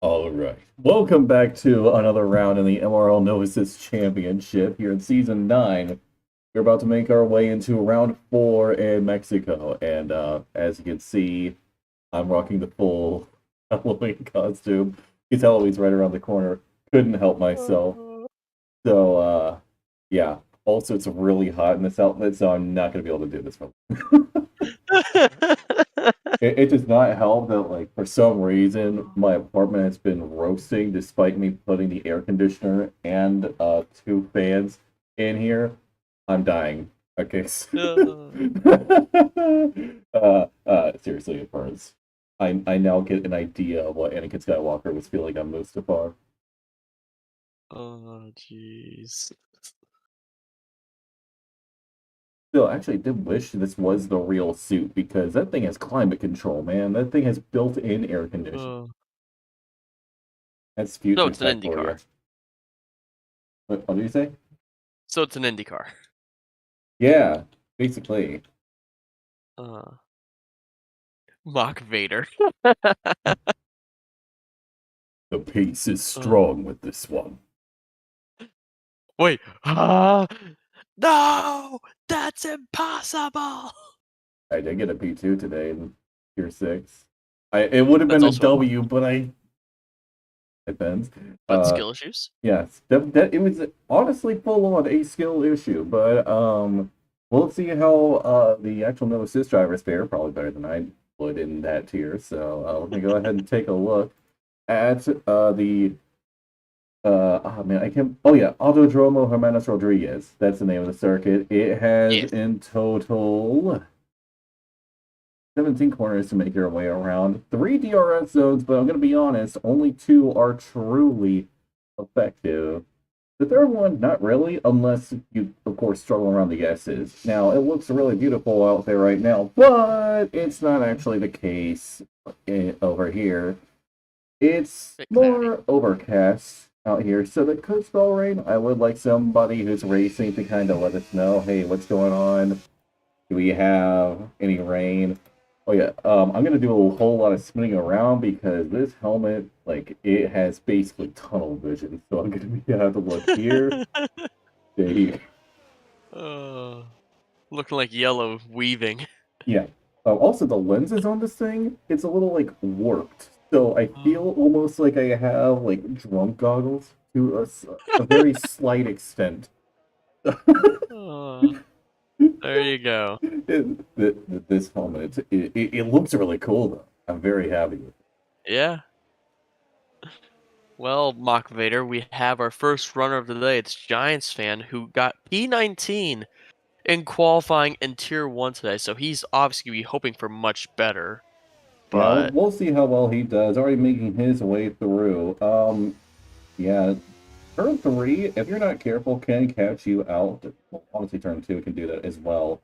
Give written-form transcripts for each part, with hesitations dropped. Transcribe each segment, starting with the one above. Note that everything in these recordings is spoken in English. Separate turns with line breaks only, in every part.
Alright, welcome back to another round in the MRL Novices Championship here in Season 9. We're about to make our way into round 4 in Mexico, and as you can see, I'm rocking the full Halloween costume. It's Halloween's right around the corner. Couldn't help myself. So, yeah. Also, it's really hot in this outfit, so I'm not going to be able to do this for It does not help that, like, for some reason, my apartment has been roasting despite me putting the air conditioner and 2 fans in here. I'm dying. Okay. Seriously, it burns. I now get an idea of what Anakin Skywalker was feeling on Mustafar.
Oh, jeez.
Still, actually, I did wish this was the real suit because that thing has climate control, man. That thing has built-in air conditioning. That's
So
future
it's an
tech
Indy
for you.
car.
What did you say?
So it's an Indy car.
Yeah, basically.
Mock Vader.
The pace is strong with this one.
Wait. No! That's impossible!
I did get a P2 today in Tier 6. It would have been a W, but it depends.
But skill issues?
Yes, it was honestly full on a skill issue, but we'll see how the actual no assist drivers fare. Probably better than I would in that tier. So let me go ahead and take a look at the oh man, I can't. Oh yeah, Autodromo Hermanos Rodriguez. That's the name of the circuit. It has in total 17 corners to make your way around. 3 DRS zones, but I'm going to be honest, only 2 are truly effective. The third one, not really, unless you, of course, struggle around the S's. Now, it looks really beautiful out there right now, but it's not actually the case over here. It's more overcast out here, so that could spell rain. I would like somebody who's racing to kind of let us know, hey, what's going on? Do we have any rain? Oh yeah, I'm gonna do a whole lot of spinning around because this helmet, like, it has basically tunnel vision. So I'm gonna have to look here, here.
Looking like yellow weaving.
Yeah. Also, the lenses on this thing, it's a little like warped. So I feel almost like I have like drunk goggles to a very slight extent.
There you go.
This helmet, it looks really cool though. I'm very happy with it.
Yeah. Well, Mock Vader, we have our first runner of the day. It's Giantsfan, who got P19 in qualifying in Tier 1 today, so he's obviously going to be hoping for much better. But
yeah, we'll see how well he does. Already making his way through. Yeah, turn 3, if you're not careful, can catch you out. Well, honestly, turn 2 can do that as well.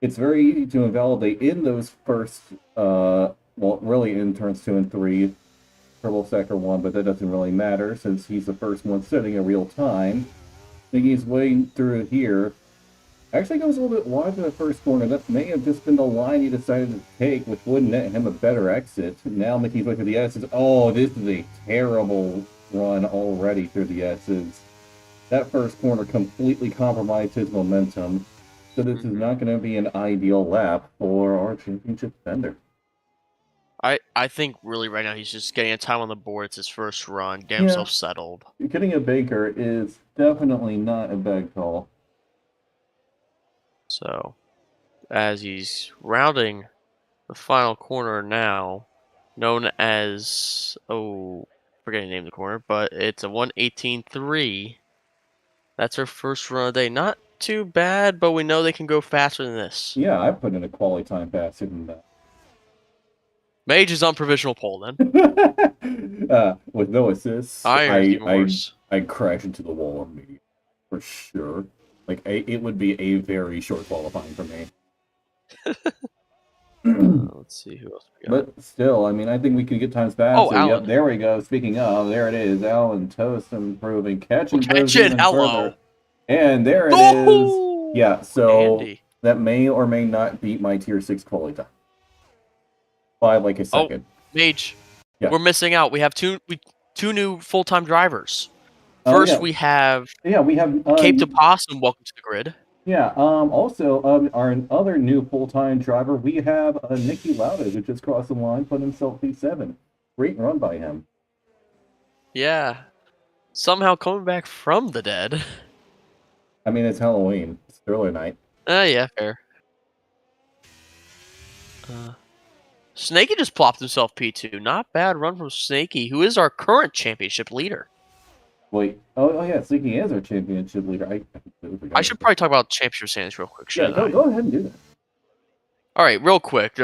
It's very easy to invalidate in those first, well, really in turns 2 and 3, Turbo Sector 1, but that doesn't really matter since he's the first one setting in real time. Making his way through here. Actually goes a little bit wide to the first corner. That may have just been the line he decided to take, which would net him a better exit. Now making his way through the S's. Oh, this is a terrible run already through the S's. That first corner completely compromised his momentum. So this is not going to be an ideal lap for our championship defender.
I think really right now he's just getting a time on the board. It's his first run, getting himself settled.
Getting a Baker is definitely not a bad call.
So, as he's rounding the final corner now, known as, forgetting the name of the corner, but it's a 1:18.3. That's our first run of the day. Not too bad, but we know they can go faster than this.
Yeah, I put in a quality time faster than that.
Mage is on provisional pole then.
With no assists, I crash into the wall immediately, for sure. Like, it would be a very short qualifying for me.
Let's see who else we got.
But still, I mean, I think we could get times faster. Oh, yep, there we go. Speaking of, there it is. Alan Toast improving. Catching
hello.
Further. And there it is. Yeah, so that may or may not beat my tier 6 quality time. By like a second.
Mage.
Yeah.
we're missing out. We have two new full-time drivers.
Oh
First,
yeah.
we have
Yeah, we have
Cape to Possum. Welcome to the grid.
yeah. Also, our other new full-time driver, we have Nicky Lauda, who just crossed the line, put himself P7. Great run by him.
Yeah, somehow coming back from the dead.
I mean, it's Halloween. It's thriller night.
Yeah, fair. Snakeey just plopped himself P2. Not bad run from Snakeey, who is our current championship leader.
Wait. Oh yeah, Sankeey is our championship leader. I completely forgot.
I should probably talk about championship standings real quick,
Yeah,
shouldn't I?
go ahead and do that.
All right, real quick.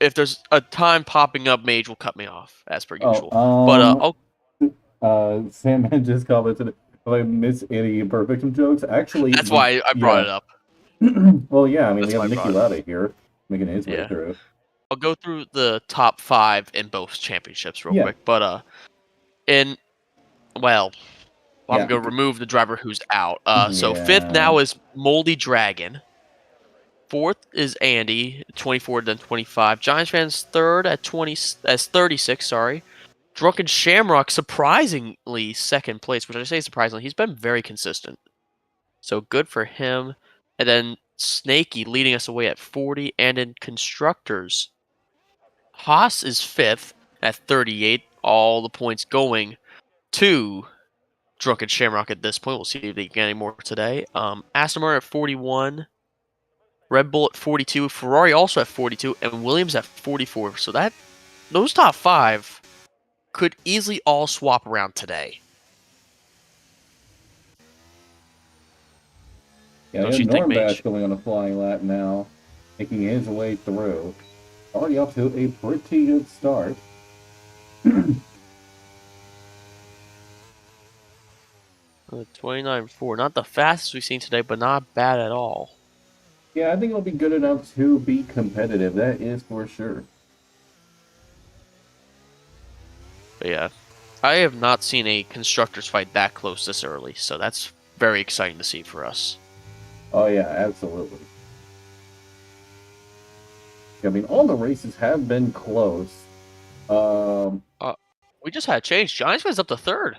If there's a time popping up, Mage will cut me off as per usual.
Sandman just commented if I miss any imperfection jokes. Actually,
That's why I brought it up.
Well, yeah, I mean,
That's
we
why
have
I
Nicky
brought it
Lauda here making his way
Yeah.
through.
I'll go through the top 5 in both championships real
Yeah.
quick. But I'm
Yeah.
gonna remove the driver who's out. So
Yeah.
5th now is Moldy Dragon. 4th is Andy, 24 then 25. Giantsfan's 3rd at 36. Sorry. Drunken Shamrock surprisingly 2nd place, which I say surprisingly. He's been very consistent, so good for him. And then Snakeey leading us away at 40. And in constructors, Haas is 5th at 38. All the points going to Drunken Shamrock at this point. We'll see if they get any more today. Aston Martin at 41. Red Bull at 42. Ferrari also at 42. And Williams at 44. So those top 5 could easily all swap around today.
Yeah, we have Norm going on a flying lap now, making his way through. Already off to a pretty good start.
29.4. Not the fastest we've seen today, but not bad at all.
Yeah, I think it'll be good enough to be competitive. That is for sure.
But yeah, I have not seen a constructors fight that close this early, so that's very exciting to see for us.
Oh yeah, absolutely. I mean, all the races have been close.
We just had a change. Giantsfan's up to 3rd.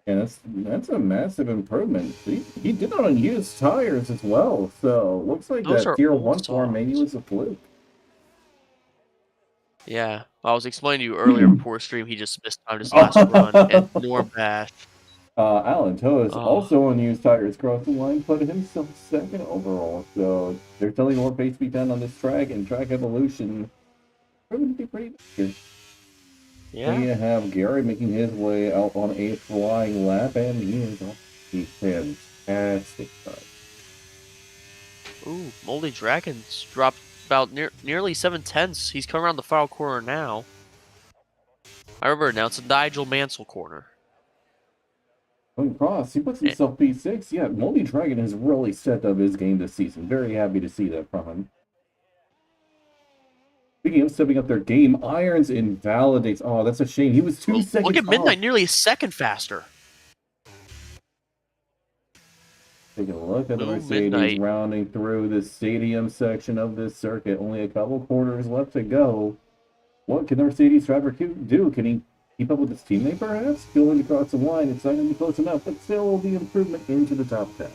And that's a massive improvement. He did not use tires as well, so looks like
Those
that
are
tier
old
1 form maybe
songs.
was a fluke.
Yeah, I was explaining to you earlier before stream. He just missed time his last run, and Norm Bash.
Alan Toes also on used tires across the line, put himself 2nd overall. So there's definitely more pace to be done on this track, and track evolution proving to be pretty good.
Yeah.
So you have Gary making his way out on a flying lap, and he is on a fantastic start.
Ooh, Moldy Dragons dropped about nearly 7/10. He's coming around the final corner now. I remember now, it's a Nigel Mansell corner.
Going across, he puts himself P6. Yeah, Moldy Dragon has really stepped up his game this season. Very happy to see that from him. Speaking of stepping up their game, Irons invalidates. Oh, that's a shame. He was 2 seconds
Look at Midnight,
off.
nearly a second faster.
Take a look at the Mercedes rounding through the stadium section of this circuit. Only a couple quarters left to go. What can the Mercedes driver do? Can he keep up with his teammate, perhaps? Going across the line, it's not going to be close enough, but still the improvement into the top 10.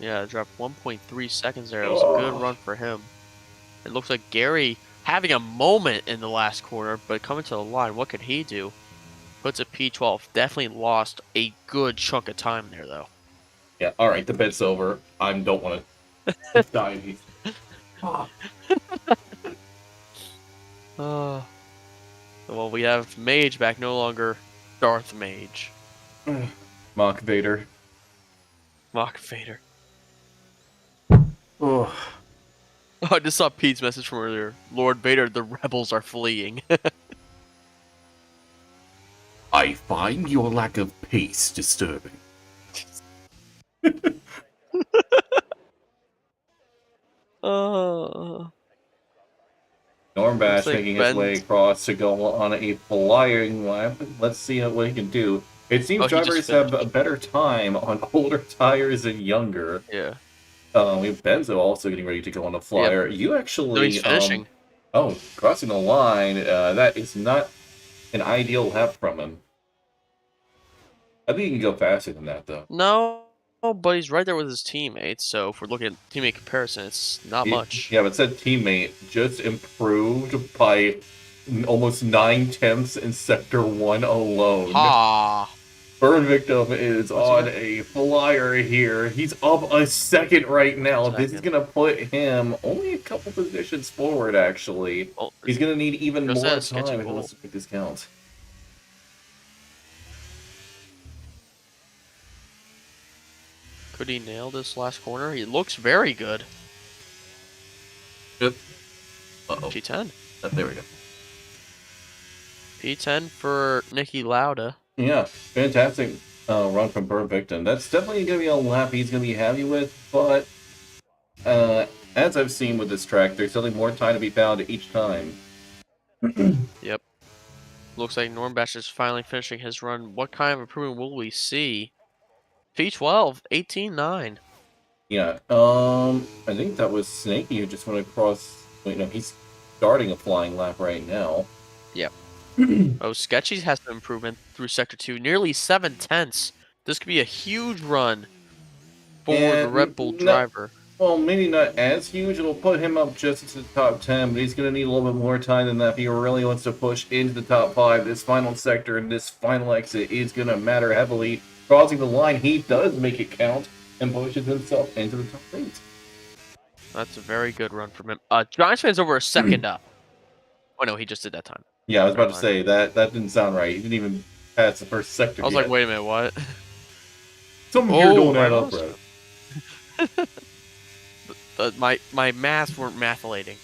Yeah, dropped 1.3 seconds there. It was a good run for him. It looks like Gary having a moment in the last corner, but coming to the line, what could he do? Puts a P12. Definitely lost a good chunk of time there, though.
Yeah, all right, the bet's over. I don't want to die.
Well, we have Mage back, no longer Darth Mage.
Mock Vader.
Mock Vader.
Oh.
I just saw Pete's message from earlier. Lord Vader, the rebels are fleeing.
I find your lack of pace disturbing. Norm Bash making his way across to go on a flying lap. Let's see what he can do. It seems drivers have a better time on older tires than younger.
Yeah.
We have Benzo also getting ready to go on a flyer. Yep. You actually...
No, he's finishing.
Oh, crossing the line. That is not an ideal lap from him. I think he can go faster than that, though.
No, but he's right there with his teammates. So if we're looking at teammate comparison, it's not much.
Yeah, but said teammate just improved by almost 9/10 in Sector 1 alone.
Ha!
Burn Victim is
What's he
on
got?
a flyer here. He's up a second right now. This is
Second.
going to put him only a couple positions forward, actually.
Oh,
He's going to need even
just
more
a sketchy
time if he
bull.
wants to make this count.
Could he nail this last corner? He looks very good.
Yep. Uh-oh.
P10.
There we go.
P10 for Nicky Lauda.
Yeah, fantastic run from Burn Victim. That's definitely going to be a lap he's going to be happy with, but as I've seen with this track, there's still more time to be found each time.
Yep. Looks like Normbach is finally finishing his run. What kind of improvement will we see? P12, 18-9.
Yeah, I think that was Snakeey who just went across. Wait, no, he's starting a flying lap right now.
Yep. Oh, Sketchy has some improvement through Sector 2. Nearly 7/10. This could be a huge run for the Red Bull driver.
Well, maybe not as huge. It'll put him up just to the top 10, but he's going to need a little bit more time than that if he really wants to push into the top 5. This final sector and this final exit is going to matter heavily. Crossing the line, he does make it count and pushes himself into the top 8.
That's a very good run from him. Giantsfan's over a second up. Oh no, he just did that time.
Yeah, I was about to say that didn't sound right. He didn't even pass the first sector.
I was like, wait a minute, what?
Something here don't add up,
But my maths weren't mathlating.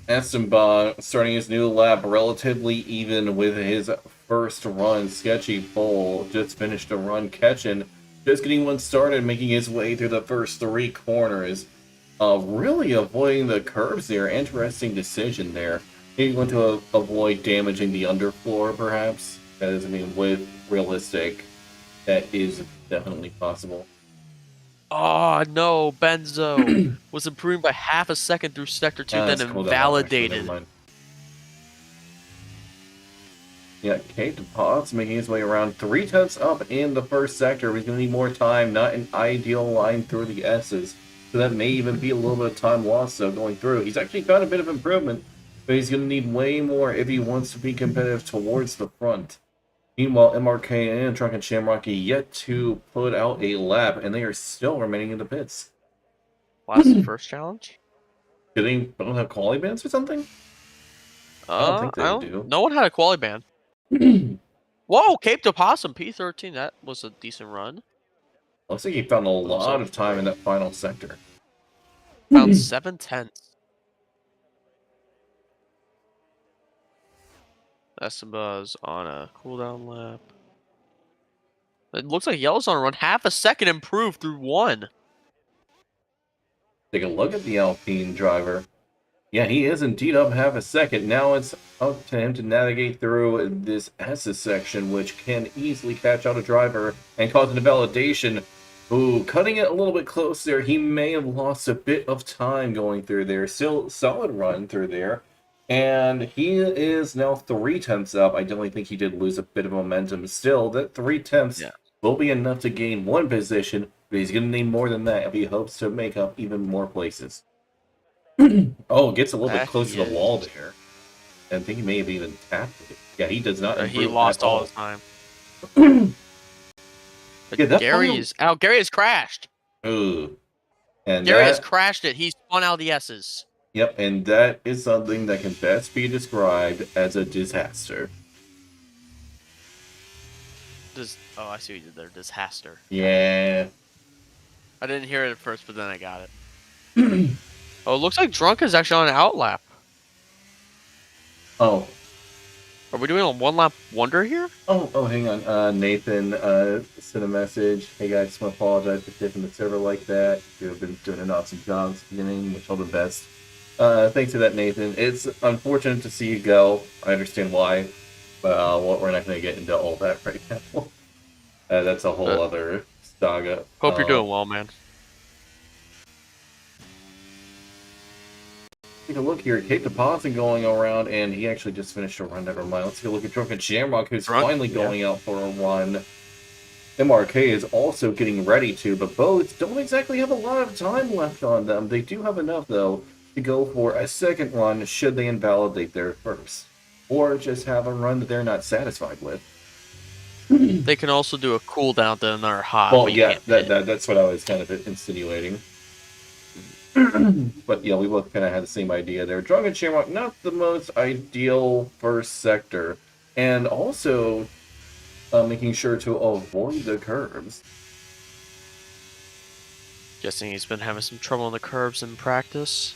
Esteban starting his new lap relatively even with his first run. Sketchy Bull just finished a run catching, just getting one started, making his way through the first 3 corners. Really avoiding the curves there. Interesting decision there. He went to avoid damaging the underfloor, perhaps. That is, I mean, with realistic, that is definitely possible.
Oh no, Benzo was improving by half a second through Sector 2, then invalidated.
Yeah, Kate DePot's making his way around 3/10 up in the first sector. He's going to need more time, not an ideal line through the S's. So that may even be a little bit of time lost, though, going through. He's actually got a bit of improvement, but he's going to need way more if he wants to be competitive towards the front. Meanwhile, MRK and Truck and Shamrocky yet to put out a lap, and they are still remaining in the pits.
Well, that's the first challenge?
Don't have quality bands or something? I don't think they do.
No one had a quality band. Whoa, Cape de Possum, P13. That was a decent run.
Looks like he found a lot of time in that final sector.
Found 7/10. Esteban's on a cooldown lap. It looks like Yellow's on a run. Half a second improved through 1.
Take a look at the Alpine driver. Yeah, he is indeed up half a second. Now it's up to him to navigate through this S's section, which can easily catch out a driver and cause an invalidation. Ooh, cutting it a little bit close there. He may have lost a bit of time going through there. Still solid run through there. And he is now 3/10 up. I definitely think he did lose a bit of momentum. Still, that 3/10 will be enough to gain 1 position, but he's going to need more than that if he hopes to make up even more places. Oh, gets a little bit closer to the wall there. I think he may have even tapped it. Yeah, he does not.
He lost all his time.
Yeah,
Gary has crashed.
Ooh. And
Gary has crashed it. He's spun out the S's.
Yep, and that is something that can best be described as a disaster.
Oh, I see what you did there. Disaster.
Yeah.
I didn't hear it at first, but then I got it. Oh, it looks like Drunk is actually on an outlap.
Oh.
Are we doing a 1-lap wonder here?
Oh, hang on. Nathan sent a message. Hey guys, just want to apologize for taking the server like that. You've been doing an awesome job at the beginning. Wish all the best. Thanks for that, Nathan. It's unfortunate to see you go. I understand why. But we're not going to get into all that right now. That's a whole other saga.
Hope you're doing well, man.
take a look here. Cape Deposit going around, and he actually just finished a run. Never mind. Let's take a look at Drunken Shamrock, who's finally going out for a run. MRK is also getting ready to, but both don't exactly have a lot of time left on them. They do have enough, though, to go for a second run should they invalidate their first. Or just have a run that they're not satisfied with.
They can also do a cooldown then they're hot.
Well, yeah, that's what I was kind of insinuating. But yeah, we both kind of had the same idea there. Drunken Shamrock, not the most ideal first sector. And also making sure to avoid the curves.
Guessing he's been having some trouble on the curves in practice,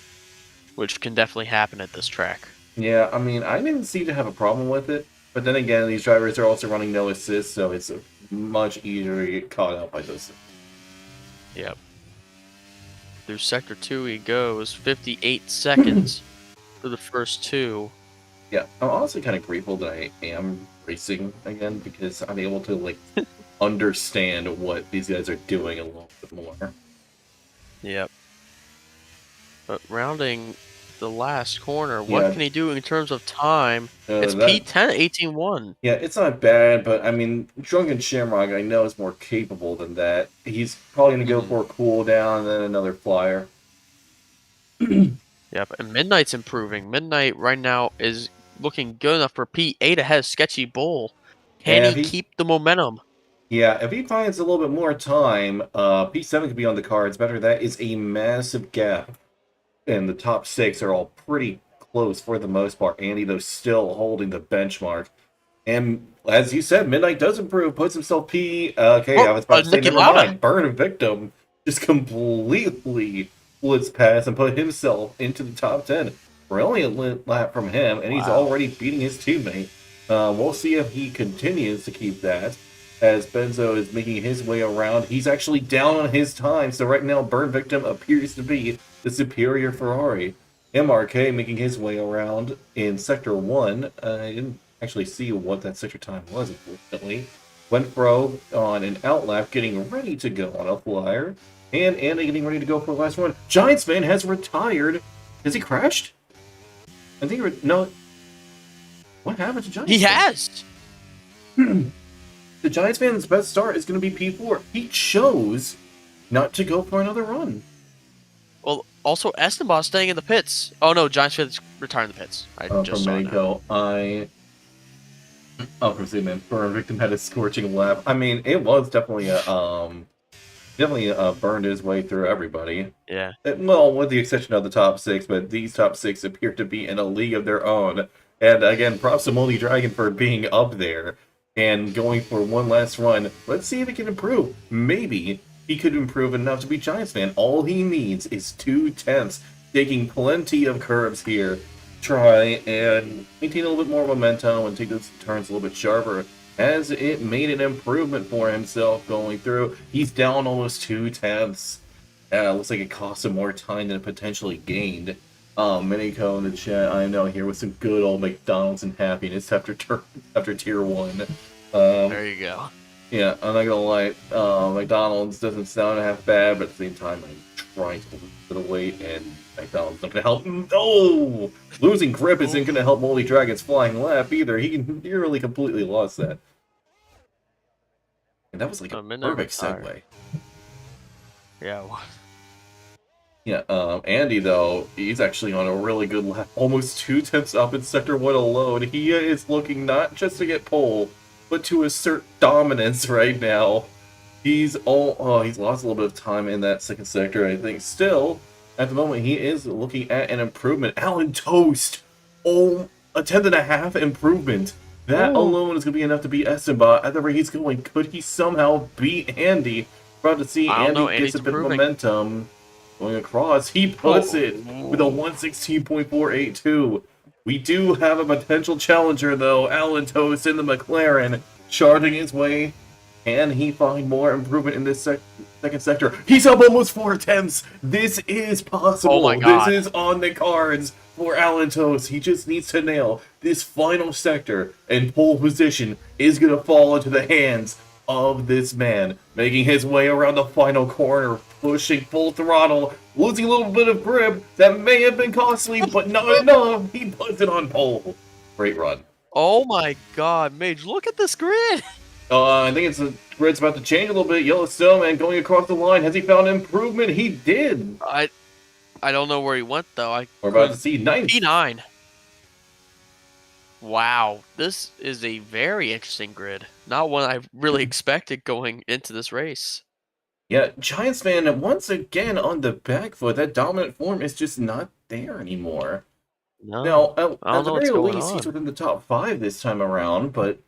which can definitely happen at this track.
Yeah, I mean, I didn't seem to have a problem with it. But then again, these drivers are also running no assist, so it's much easier to get caught up by those.
Yep. Through Sector 2 he goes, 58 seconds for the first two.
Yeah, I'm honestly kind of grateful that I am racing again, because I'm able to, like, understand what these guys are doing a little bit more.
Yep. But rounding the last corner, what can he do in terms of time? It's P10 18-1.
Yeah, it's not bad, but I mean, Drunken Shamrock I know is more capable than that. He's probably going to go for a cooldown and then another flyer.
Yep, and Midnight's improving. Midnight right now is looking good enough for P8 ahead of Sketchy Bull. Can he keep the momentum?
Yeah, if he finds a little bit more time, P7 could be on the cards. Better, that is a massive gap. And the top six are all pretty close for the most part. Andy, though, still holding the benchmark. And as you said, Midnight does improve, puts himself P. Okay, I was about to say, never mind. Burn Victim just completely blitz past and put himself into the top 10. We're only a lap from him, and he's already beating his teammate. We'll see if he continues to keep that. As Benzo is making his way around, he's actually down on his time, so right now Burn Victim appears to be the superior Ferrari. MRK making his way around in Sector 1. I didn't actually see what that sector time was, unfortunately. Wenfro on an outlap, getting ready to go on a flyer. And Andy getting ready to go for the last one. Giantsfan has retired. Has he crashed? I think no. What happened to Giantsfan?
He has!
The Giantsfan's best start is going to be P4. He chose not to go for another run.
Well, also Esteban staying in the pits. Oh no, Giantsfan's retiring the pits. I just saw that.
From Seaman, Burn Victim had a scorching lap. I mean, it was definitely burned his way through everybody.
Yeah.
Well, with the exception of the top six, but these top six appear to be in a league of their own. And again, props to Moldy Dragon for being up there and going for one last run. Let's see if he can improve. Maybe he could improve enough to be Giantsfan. All he needs is 2 tenths, taking plenty of curves here. Try and maintain a little bit more momentum and take those turns a little bit sharper. As it made an improvement for himself going through. He's down almost 2 tenths. Looks like it cost him more time than it potentially gained. Miniko in the chat, I know, here with some good old McDonald's and happiness after tier 1.
There you go.
Yeah, I'm not gonna lie, McDonald's doesn't sound half bad, but at the same time, I'm trying to lose a bit of weight, and McDonald's not gonna help. No! Losing grip isn't gonna help Moldy Dragon's flying lap either. He nearly completely lost that. And that was like a perfect segue.
Yeah.
Yeah, Andy, though, he's actually on a really good lap. Almost 2 tenths up in Sector 1 alone. He is looking not just to get pole, but to assert dominance right now. He's lost a little bit of time in that second sector, I think. Still, at the moment, he is looking at an improvement. Alan Toast! A 10.5 improvement. That alone is going to be enough to beat Esteban at the rate he's going. Could he somehow beat Andy? About to see Andy gets a bit of momentum. Going across, he puts it with a 116.482. We do have a potential challenger, though. Alan Toast in the McLaren, charging his way. Can he find more improvement in this second sector? He's up almost 4 tenths. This is possible.
Oh my God.
This is on the cards for Alan Toast. He just needs to nail this final sector, and pole position is going to fall into the hands of this man, making his way around the final corner, pushing full throttle, losing a little bit of grip that may have been costly, but not enough. He puts it on pole. Great run.
Oh my god, Mage, look at this grid!
I think grid's about to change a little bit. Yellow Snowman going across the line. Has he found improvement? He did.
I don't know where he went though.
We're about to see ninth.
P9. Wow, this is a very interesting grid. Not one I really expected going into this race.
Yeah, Giantsfan once again on the back foot. That dominant form is just not there anymore.
No,
Now,
I don't
at the
know what's
very
going
least, he's
on.
within the top 5 this time around, but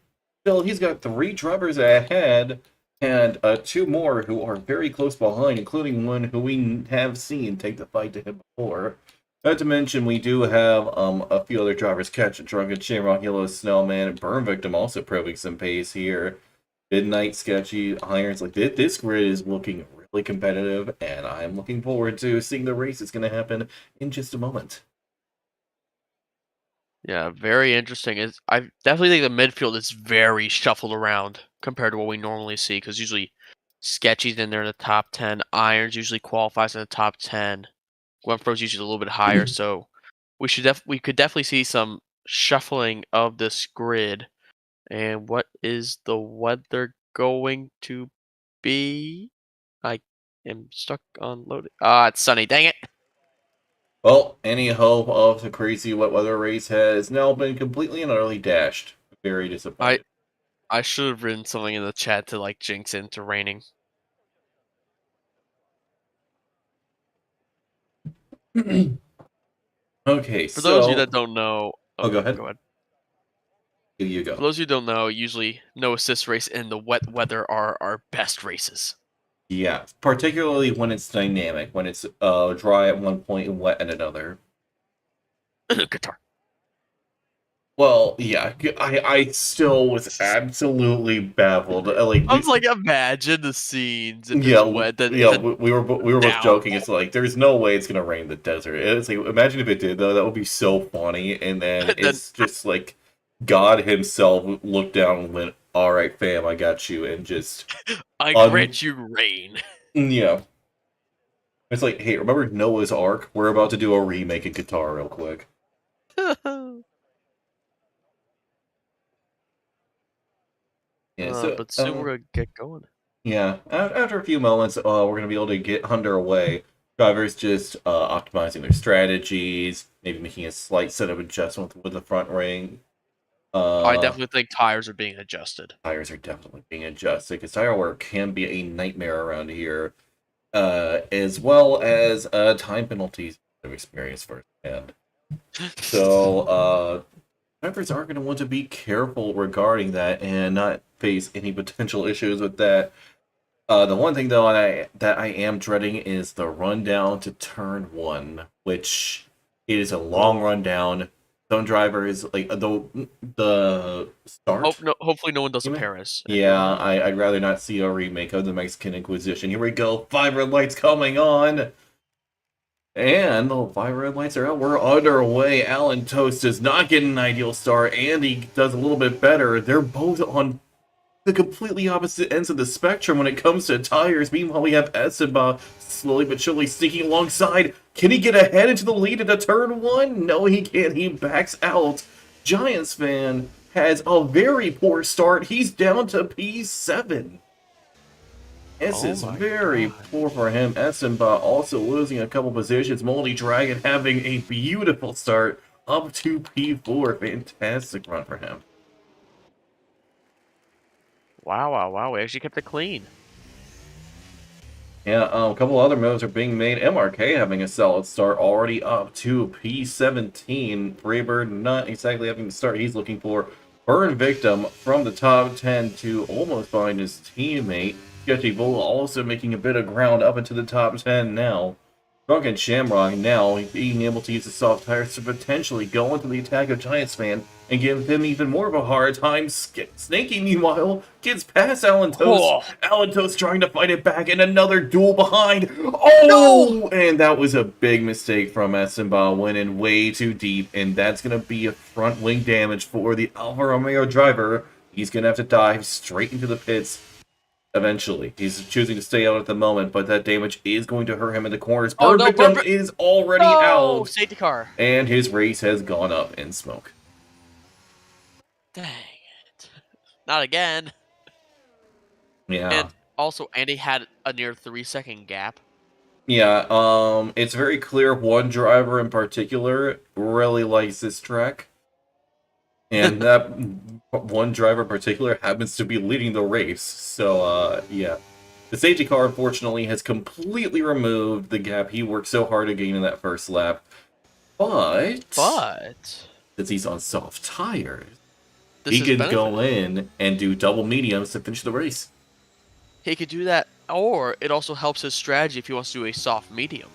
still, he's got 3 drivers ahead and 2 more who are very close behind, including one who we have seen take the fight to him before. Not to mention, we do have a few other drivers catch Drunken Shamrock, Yellow Snowman, and Burn Victim also proving some pace here. Midnight, Sketchy, Irons, like this grid is looking really competitive, and I'm looking forward to seeing the race that's going to happen in just a moment.
Yeah, very interesting. I definitely think the midfield is very shuffled around compared to what we normally see, because usually Sketchy's in there in the top 10, Irons usually qualifies in the top 10, Gwenfro's usually a little bit higher, so we could definitely see some shuffling of this grid. And what is the weather going to be? I am stuck on loading. Ah, it's sunny. Dang it!
Well, any hope of the crazy wet weather race has now been completely and utterly dashed. Very disappointed.
I should have written something in the chat to like jinx into raining.
Okay,
For those of you
so...
that don't know,
Oh, go ahead.
Go ahead.
You
For
go.
those of you who don't know, usually no assist race and the wet weather are our best races.
Yeah, particularly when it's dynamic, when it's dry at one point and wet at another.
Guitar.
Well, yeah, I still was absolutely baffled. Like,
I was like, imagine the scenes if
yeah,
it's wet. Then
yeah,
it's
we were both joking. It's like there's no way it's gonna rain in the desert. It's like imagine if it did though. That would be so funny. And then
then
it's just like God Himself looked down and went, "All right, fam, I got you," and just
I grant you rain.
yeah. It's like, hey, remember Noah's Ark? We're about to do a remake of Guitar real quick. Yeah, so
But soon we're gonna get going.
yeah, after a few moments, we're gonna be able to get underway. Drivers just optimizing their strategies, maybe making a slight set of adjustment with the front ring.
I definitely think tires are being adjusted.
Tires are definitely being adjusted because tire wear can be a nightmare around here, as well as time penalties I've experienced firsthand. So drivers are going to want to be careful regarding that and not face any potential issues with that. The one thing though that I am dreading is the rundown to turn 1, which is a long rundown. Some drivers like the start.
Hopefully no one does a Paris.
Yeah, I'd rather not see a remake of the Mexican Inquisition. Here we go, 5 red lights coming on. And the 5 red lights are out. We're underway. Alan Toast does not get an ideal start. Andy does a little bit better. They're both on the completely opposite ends of the spectrum when it comes to tires. Meanwhile, we have Esteban slowly but surely sneaking alongside. Can he get ahead into the lead into turn 1? No, he can't. He backs out. Giantsfan has a very poor start. He's down to P7. This is very poor for him. Esteban also losing a couple positions. Moldy Dragon having a beautiful start up to P4. Fantastic run for him.
Wow. We actually kept it clean.
Yeah, a couple other moves are being made. MRK having a solid start, already up to P17. Freebird not exactly having the start he's looking for. Burn Victim from the top 10 to almost behind his teammate. Sketchy Bull also making a bit of ground up into the top 10 now. Drunken Shamrock now being able to use the soft tires to potentially go into the attack of Giantsfan and give him even more of a hard time. Snakeey, meanwhile, gets past Alan Toast. Alan Toast trying to fight it back, and another duel behind. Oh! No! And that was a big mistake from Esteban, went in way too deep, and that's going to be a front wing damage for the Alfa Romeo driver. He's going to have to dive straight into the pits Eventually. He's choosing to stay out at the moment, but that damage is going to hurt him in the corners.
Oh
Bird
no,
Victim
Burp!
is already
No!
out,
Safety car.
and his race has gone up in smoke.
Dang it. Not again.
Yeah.
And also, Andy had a near 3-second gap.
Yeah, it's very clear one driver in particular really likes this track. And that one driver in particular happens to be leading the race. So, yeah. The safety car, unfortunately, has completely removed the gap he worked so hard to gain in that first lap. But since he's on soft tires,
this
he
is
can go
benefit.
in and do double mediums to finish the race.
He could do that, or it also helps his strategy if he wants to do a soft medium.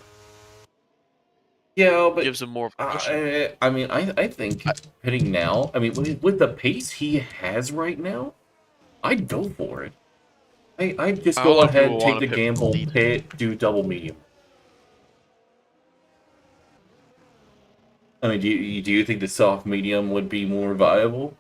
Yeah, but
Gives him more of a cushion.
I think pitting now, I mean, with the pace he has right now, I'd go for it. I'd just
A
go
lot of people
ahead,
will
take
want
the
to pit from the
gamble,
lead.
pit, do double medium. I mean, do you think the soft medium would be more viable?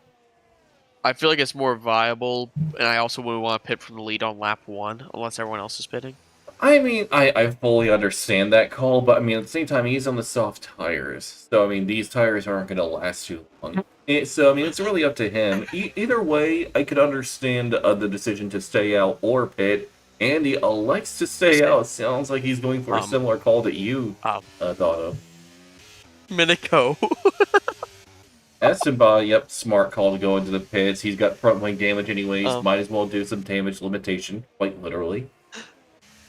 I feel like it's more viable, and I also would want to pit from the lead on lap 1, unless everyone else is pitting.
I mean, I fully understand that call, but I mean, at the same time, he's on the soft tires. So, I mean, these tires aren't going to last too long. So, I mean, it's really up to him. Either way, I could understand the decision to stay out or pit. Andy elects to stay out. Sounds like he's going for a
Um,
similar call that you thought of.
Minico.
Esteban, yep, smart call to go into the pits. He's got front wing damage anyways.
um,
Might as well do some damage limitation, quite literally.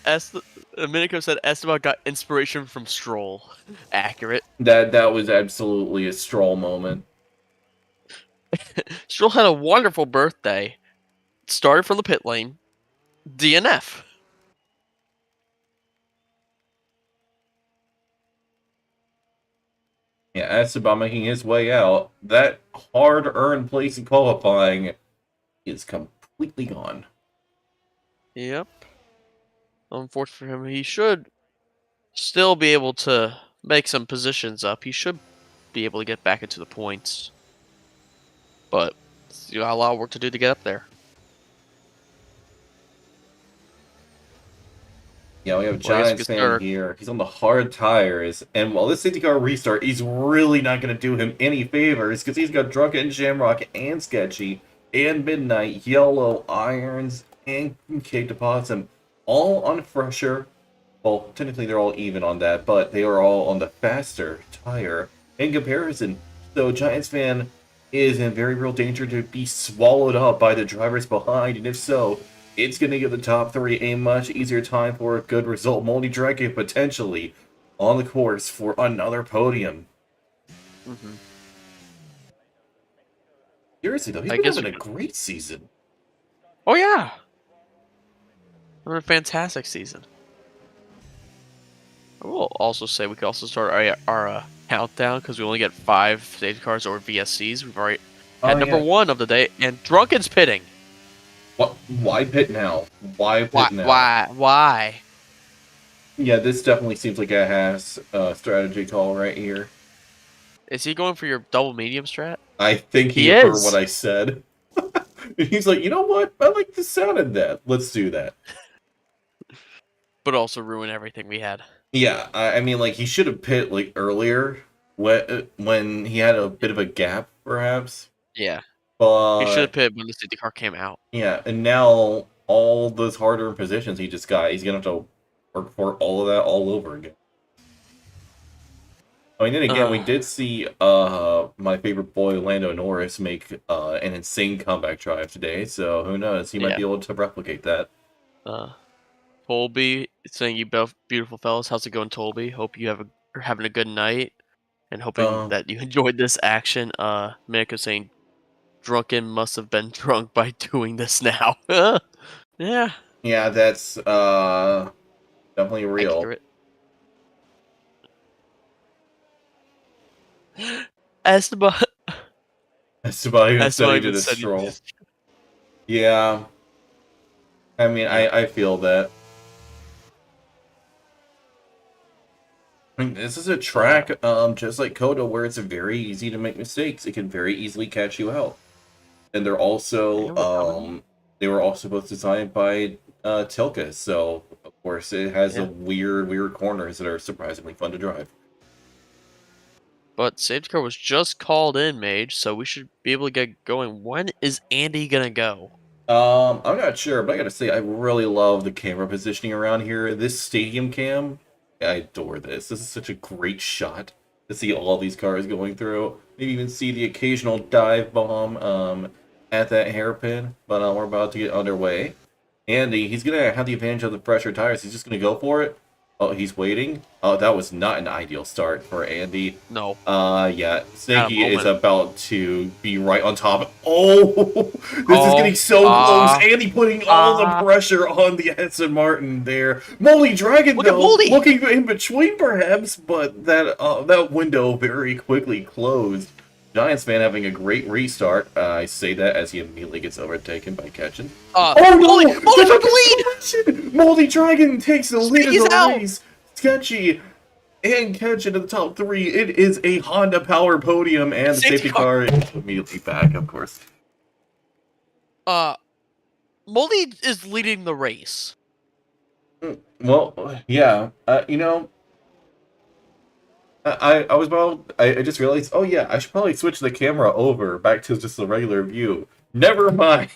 Minico said Esteban got inspiration from Stroll. Accurate.
That was absolutely a Stroll moment.
Stroll had a wonderful birthday. Started from the pit lane. DNF.
Yeah, Esteban making his way out. That hard-earned place in qualifying is completely gone.
Yep. Unfortunately for him, he should still be able to make some positions up. He should be able to get back into the points. But you got a lot of work to do to get up there.
Yeah, we have
Well, I guess we could
Giantsfan
start.
here. He's on the hard tires, and while this safety car restart, he's really not going to do him any favors because he's got Drunken Shamrock and Sketchy and Midnight, Yellow, Irons, and Cake Deposit, all on fresher. Well, technically they're all even on that, but they are all on the faster tire in comparison. So Giantsfan is in very real danger to be swallowed up by the drivers behind, and if so, it's going to give the top three a much easier time for a good result. Multi-Dragon potentially on the course for another podium.
Mm-hmm.
Seriously, though, he's
I
been
guess
having
we
a
could.
great season.
Oh yeah, a fantastic season. I will also say we could also start our countdown because we only get 5 safety cars or VSCs. We've already had number
Yeah.
1 of the day, and Drunken's pitting.
What? Why pit now? Why pit now?
Why?
Yeah, this definitely seems like a Haas strategy call right here.
Is he going for your double medium strat?
I think he heard what I said. He's like, you know what? I like the sound of that. Let's do that.
But also ruin everything we had.
Yeah, I mean, like, he should have pit, like, earlier when he had a bit of a gap, perhaps.
Yeah.
But
He should have pitted when the safety car came out.
yeah, and now all those harder positions he just got, he's gonna have to work for all of that all over again. I mean, then again, we did see my favorite boy Lando Norris make an insane comeback drive today, so who knows? He might be able to replicate that.
Tolby saying, "You both beautiful fellas, how's it going, Tolby? Hope you are having a good night, and hoping that you enjoyed this action." Miko saying, "Drunken must have been drunk by doing this now." Yeah.
Yeah, that's definitely real.
Accurate. Esteban.
Esteban even said he did a stroll. Yeah. I mean, yeah. I feel that. I mean, this is a track, just like Cota, where it's very easy to make mistakes. It can very easily catch you out. And they're also, they were also both designed by Tilka, so of course it has a
Yeah.
weird corners that are surprisingly fun to drive.
But safety car was just called in, Mage, so we should be able to get going. When is Andy gonna go?
I'm not sure, but I gotta say, I really love the camera positioning around here. This stadium cam, I adore this. This is such a great shot to see all these cars going through. Maybe even see the occasional dive bomb at that hairpin, but we're about to get underway. Andy, he's gonna have the advantage of the fresher tires. He's just gonna go for it. Oh, he's waiting. Oh, that was not an ideal start for Andy.
No,
Yeah,
at a
Snakeey is
moment.
about to be right on top. Oh, this is getting
Oh,
so close. Andy putting all the
ah!
pressure on the Aston Martin there. Moldy Dragon,
Look at
though,
Moldy!
looking in between perhaps, but that window very quickly closed. Giantsfan having a great restart. I say that as he immediately gets overtaken by Ketchin. Oh
Moldy!
no!
Moldy took the lead!
Moldy Dragon takes the lead of
Snakeey's
the
out!
race. Sketchy and Ketchin in the top three. It is a Honda power podium, and the safety car is immediately back, of course.
Uh, Moldy is leading the race.
Well, yeah. I was about. I just realized. Oh yeah, I should probably switch the camera over back to just the regular view. Never mind.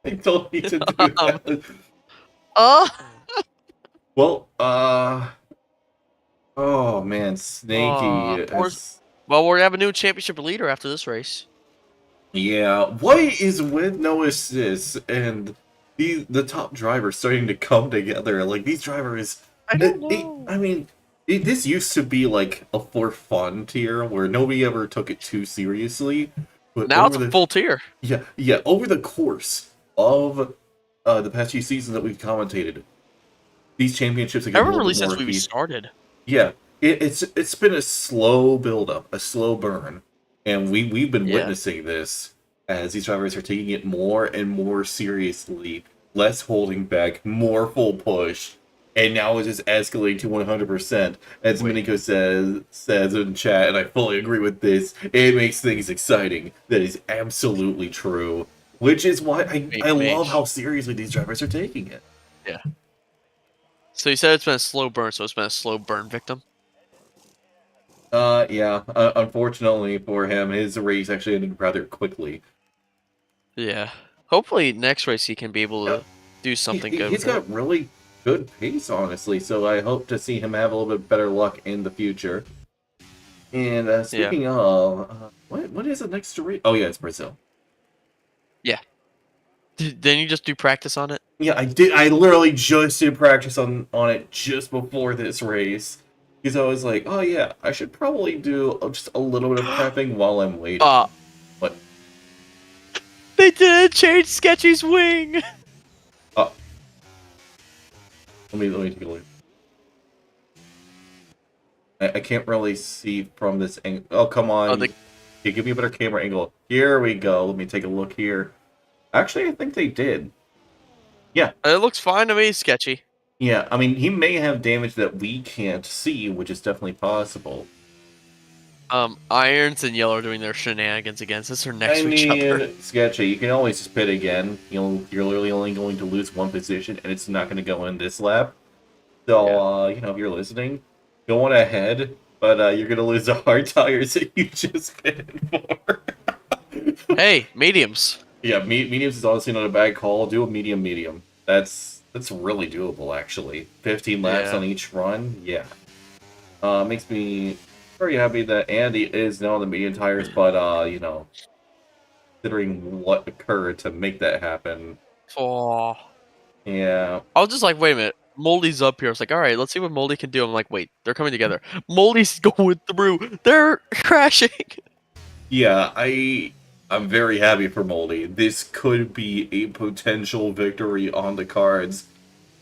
I don't need to do
Um,
that.
uh,
Well, oh man, Snaky
poor.
is.
Well, we have a new championship leader after this race.
Yeah, what is with no assists and the top drivers starting to come together? Like these drivers,
I don't know.
I mean, this used to be like a for fun tier where nobody ever took it too seriously. But
Now it's a full tier.
yeah, over the course of the past few seasons that we've commentated, these championships have
I
gotten a
remember
little
really
bit more
since we
heat.
started.
Yeah, it's been a slow build up, a slow burn, and we've been
Yeah.
witnessing this as these drivers are taking it more and more seriously, less holding back, more full push, and now it's just escalating to 100%. As
Wait.
Miniko says in chat, and I fully agree with this. It makes things exciting. That is absolutely true. Which is why I love how
Mage.
seriously these drivers are taking it.
Yeah. So you said it's been a slow burn, so it's been a slow burn victim?
Yeah. Unfortunately for him, his race actually ended rather quickly.
Yeah. Hopefully next race he can be able
Yeah,
to do something good
he's
with it.
got really good pace, honestly. So I hope to see him have a little bit better luck in the future. And
Yeah.
speaking of, what is the next race? Oh yeah, it's Brazil.
Yeah. Didn't you just do practice on it?
Yeah, I did. I literally just did practice on it just before this race because I was like, oh yeah, I should probably do just a little bit of prepping while I'm waiting. But
They did change Sketchy's wing!
uh, let me take a look. I can't really see from this angle. Oh, come on.
Oh,
Yeah, give me a better camera angle. Here we go. Let me take a look here. Actually, I think they did. Yeah.
it looks fine to me, Sketchy.
Yeah, I mean, he may have damage that we can't see, which is definitely possible.
Irons and Yellow are doing their shenanigans against us or next
I
to each other.
mean, Sketchy, you can always just pit again. You're literally only going to lose one position, and it's not going to go in this lap. So, if you're listening, go on ahead, but you're going to lose the hard tires that you just pitted for.
Hey, mediums.
Yeah, mediums is honestly not a bad call. Do a medium. That's really doable, actually. 15 laps
Yeah.
on each run, yeah. Makes me very happy that Andy is now on the medium tires, but considering what occurred to make that happen,
Oh.
yeah.
I was just like, wait a minute. Moldy's up here. I was like, alright, let's see what Moldy can do. I'm like, wait, they're coming together. Moldy's going through. They're crashing.
Yeah, I'm very happy for Moldy. This could be a potential victory on the cards,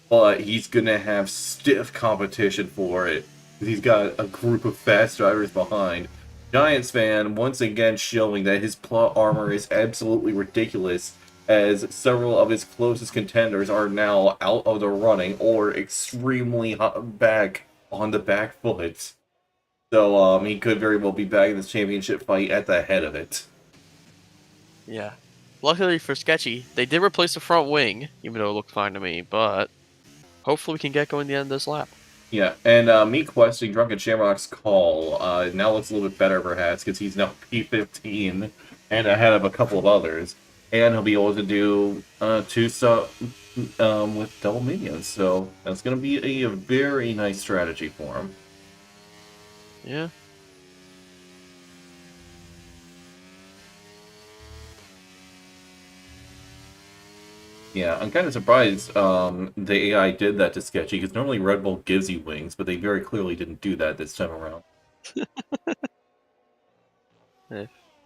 but he's gonna have stiff competition for it. He's got a group of fast drivers behind. Giantsfan once again showing that his plot armor is absolutely ridiculous, as several of his closest contenders are now out of the running or extremely back on the back foot. So he could very well be back in this championship fight at the head of it.
Yeah. luckily for Sketchy, they did replace the front wing, even though it looked fine to me. But hopefully we can get going the end of this lap.
Yeah, and me questioning Drunken Shamrock's call now looks a little bit better perhaps because he's now P15 and ahead of a couple of others, and he'll be able to do two with double minions. So that's going to be a very nice strategy for him.
Yeah.
Yeah, I'm kind of surprised the AI did that to Sketchy, because normally Red Bull gives you wings, but they very clearly didn't do that this time around.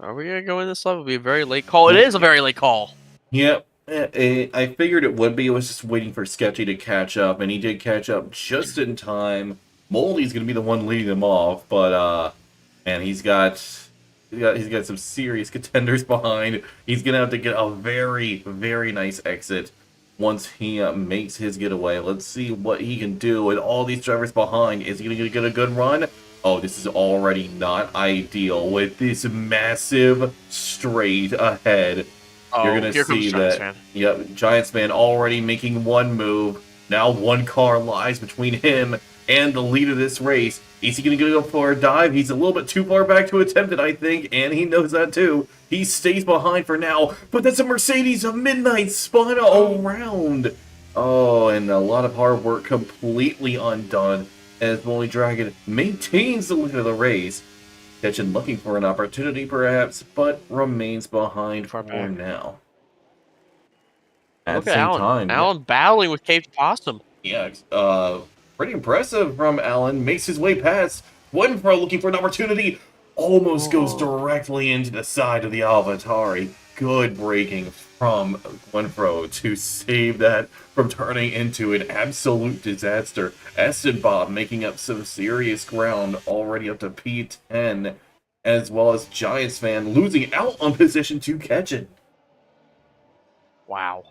Are we gonna go in this level? It'll be a very late call. It is a very late call.
Yep, I figured it would be. I was just waiting for Sketchy to catch up, and he did catch up just in time. Moldy's going to be the one leading them off, but, man, he's got some serious contenders behind. He's going to have to get a very, very nice exit once he makes his getaway. Let's see what he can do with all these drivers behind. Is he going to get a good run? Oh, this is already not ideal with this massive straight ahead.
Oh,
You're going to see that.
Giantsfan.
Yep, Giantsfan already making one move. Now one car lies between him and the lead of this race. Is he going to go for a dive? He's a little bit too far back to attempt it, I think, and he knows that too. He stays behind for now, but that's a Mercedes of Midnight spun around. Oh, and a lot of hard work completely undone as Molly Dragon maintains the lead of the race. Ketchin looking for an opportunity, perhaps, but remains behind for now. At the same time,
Alan battling with Cape Possum.
yeah, pretty impressive from Alan. Makes his way past. Winfro looking for an opportunity. Almost goes directly into the side of the AlphaTauri. Good braking from Winfro to save that from turning into an absolute disaster. Bob making up some serious ground, already up to P10, as well as Giantsfan losing out on position to Ketchin.
Wow.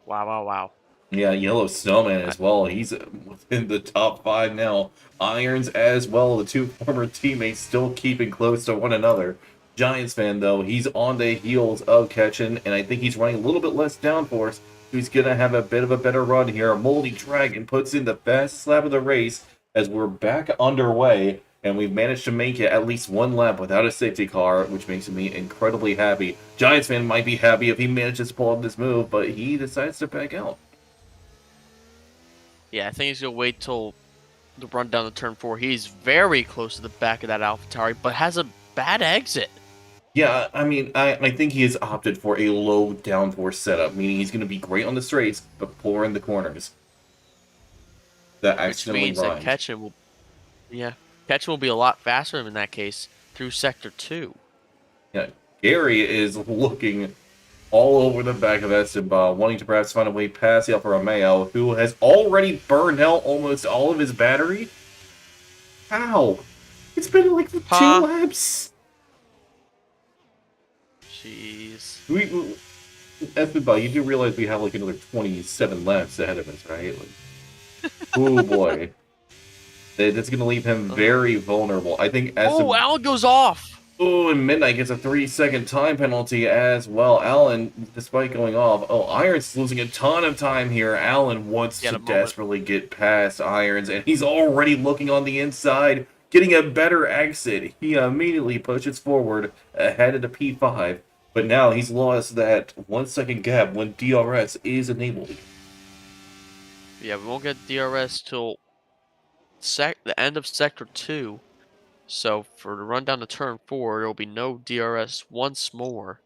Wow.
Yeah, Yellow Snowman as well. He's within the top 5 now. Irons as well. The two former teammates still keeping close to one another. Giantsfan, though, he's on the heels of Ketchin, and I think he's running a little bit less downforce. He's going to have a bit of a better run here. Moldy Dragon puts in the fastest lap of the race as we're back underway, and we've managed to make it at least one lap without a safety car, which makes me incredibly happy. Giantsfan might be happy if he manages to pull off this move, but he decides to back out.
Yeah, I think he's going to wait till the run down to turn 4. He's very close to the back of that AlphaTauri, but has a bad exit.
Yeah, I mean, I think he has opted for a low downforce setup, meaning he's going to be great on the straights, but poor in the corners. That accidentally
means that Ketchin will be a lot faster in that case through Sector 2.
Yeah, Gary is looking all over the back of Esteban, wanting to perhaps find a way past the Alfa Romeo, who has already burned out almost all of his battery. How? It's been like 2 laps.
Jeez.
Esteban, you do realize we have like another 27 laps ahead of us, right? Like, oh boy. That's going to leave him very vulnerable. I think Esteban...
Oh, Alan goes off!
Oh, and Midnight gets a 3-second time penalty as well. Alan, despite going off... Oh, Irons losing a ton of time here. Alan wants to desperately get past Irons, and he's already looking on the inside, getting a better exit. He immediately pushes forward ahead of the P5, but now he's lost that 1-second gap when DRS is enabled.
Yeah, we won't get DRS till the end of Sector 2. So for the run down to turn 4, there will be no DRS once more.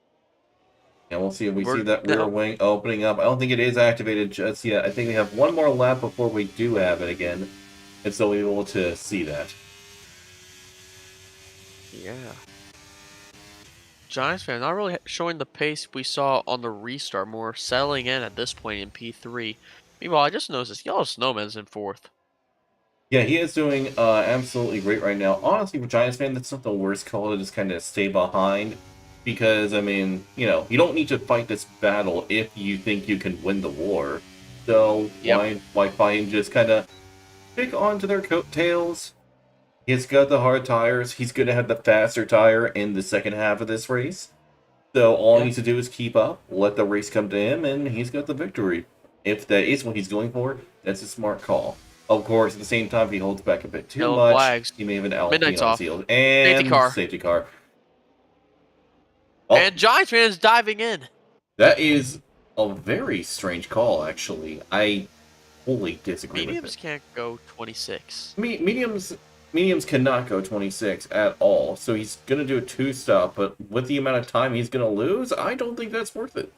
And we'll see if we see that rear wing opening up. I don't think it is activated just yet. I think we have one more lap before we do have it again. And so we'll be able to see that.
Yeah. Giantsfan not really showing the pace we saw on the restart, more settling in at this point in P3. Meanwhile, I just noticed Yellow Snowman's in 4th.
Yeah, he is doing absolutely great right now. Honestly, for Giantsfan, that's not the worst call to just kind of stay behind. Because, I mean, you know, you don't need to fight this battle if you think you can win the war. So, why fight just kind of pick onto their coattails? He's got the hard tires. He's going to have the faster tire in the second half of this race. So all he
Yeah.
needs to do is keep up, let the race come to him, and he's got the victory. If that is what he's going for, that's a smart call. Of course, at the same time, if he holds back a bit too
Yellow
much,
flags.
he may have an Alpine
Midnight's
on his
off.
heels.
Safety
And
car.
safety car. Oh,
And Giantsfan is diving in.
that is a very strange call, actually. I wholly disagree with it.
Mediums can't go 26.
Mediums cannot go 26 at all, so he's going to do a two-stop, but with the amount of time he's going to lose, I don't think that's worth it.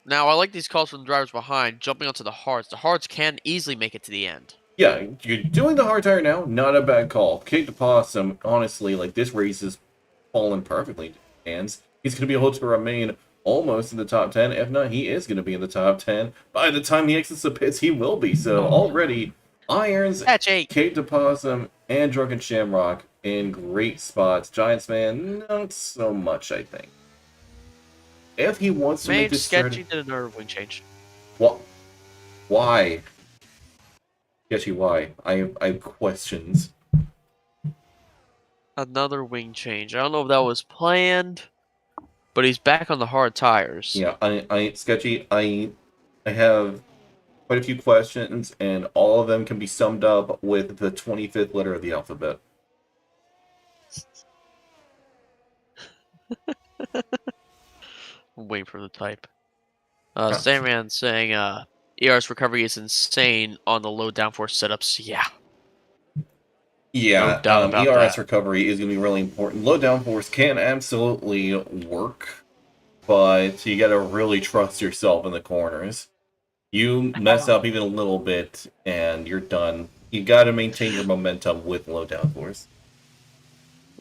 Now, I like these calls from the drivers behind, jumping onto the hards. The hards can easily make it to the end.
Yeah, you're doing the hard tire now, not a bad call. Kick the possum, honestly, like, this race is falling perfectly into his hands. He's going to be able to remain almost in the top 10. If not, he is going to be in the top 10. By the time he exits the pits, he will be. So already, Irons,
Catch 8.
Kate DePossum, and Drunken Shamrock in great spots. Giantsfan, not so much, I think. If he wants to make
Mage
this
Sketchy
strategy...
did another wing change.
What? Why? Sketchy, why? I have questions.
Another wing change. I don't know if that was planned, but he's back on the hard tires.
Yeah, Sketchy, I have quite a few questions, and all of them can be summed up with the 25th letter of the alphabet.
I'm waiting for the type. Sandman saying, ER's recovery is insane on the low downforce setups. Yeah, no
Yeah,
doubt about
ERS
that.
recovery is going to be really important. Low downforce can absolutely work, but you got to really trust yourself in the corners. You mess up even a little bit, and you're done. You got to maintain your momentum with low downforce.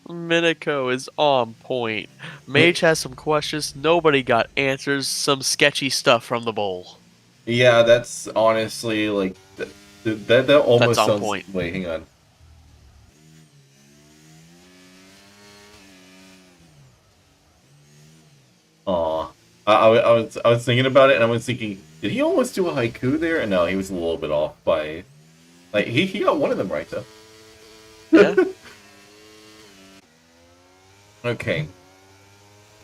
Minico is on point. Mage has some questions. Nobody got answers. Some sketchy stuff from the bowl.
Yeah, that's honestly like that
That's
almost
on
sounds.
point.
Wait, hang on. Aw. I was thinking about it, and I was thinking, did he almost do a haiku there? No, he was a little bit off by, like, he got one of them right though.
Yeah.
Okay.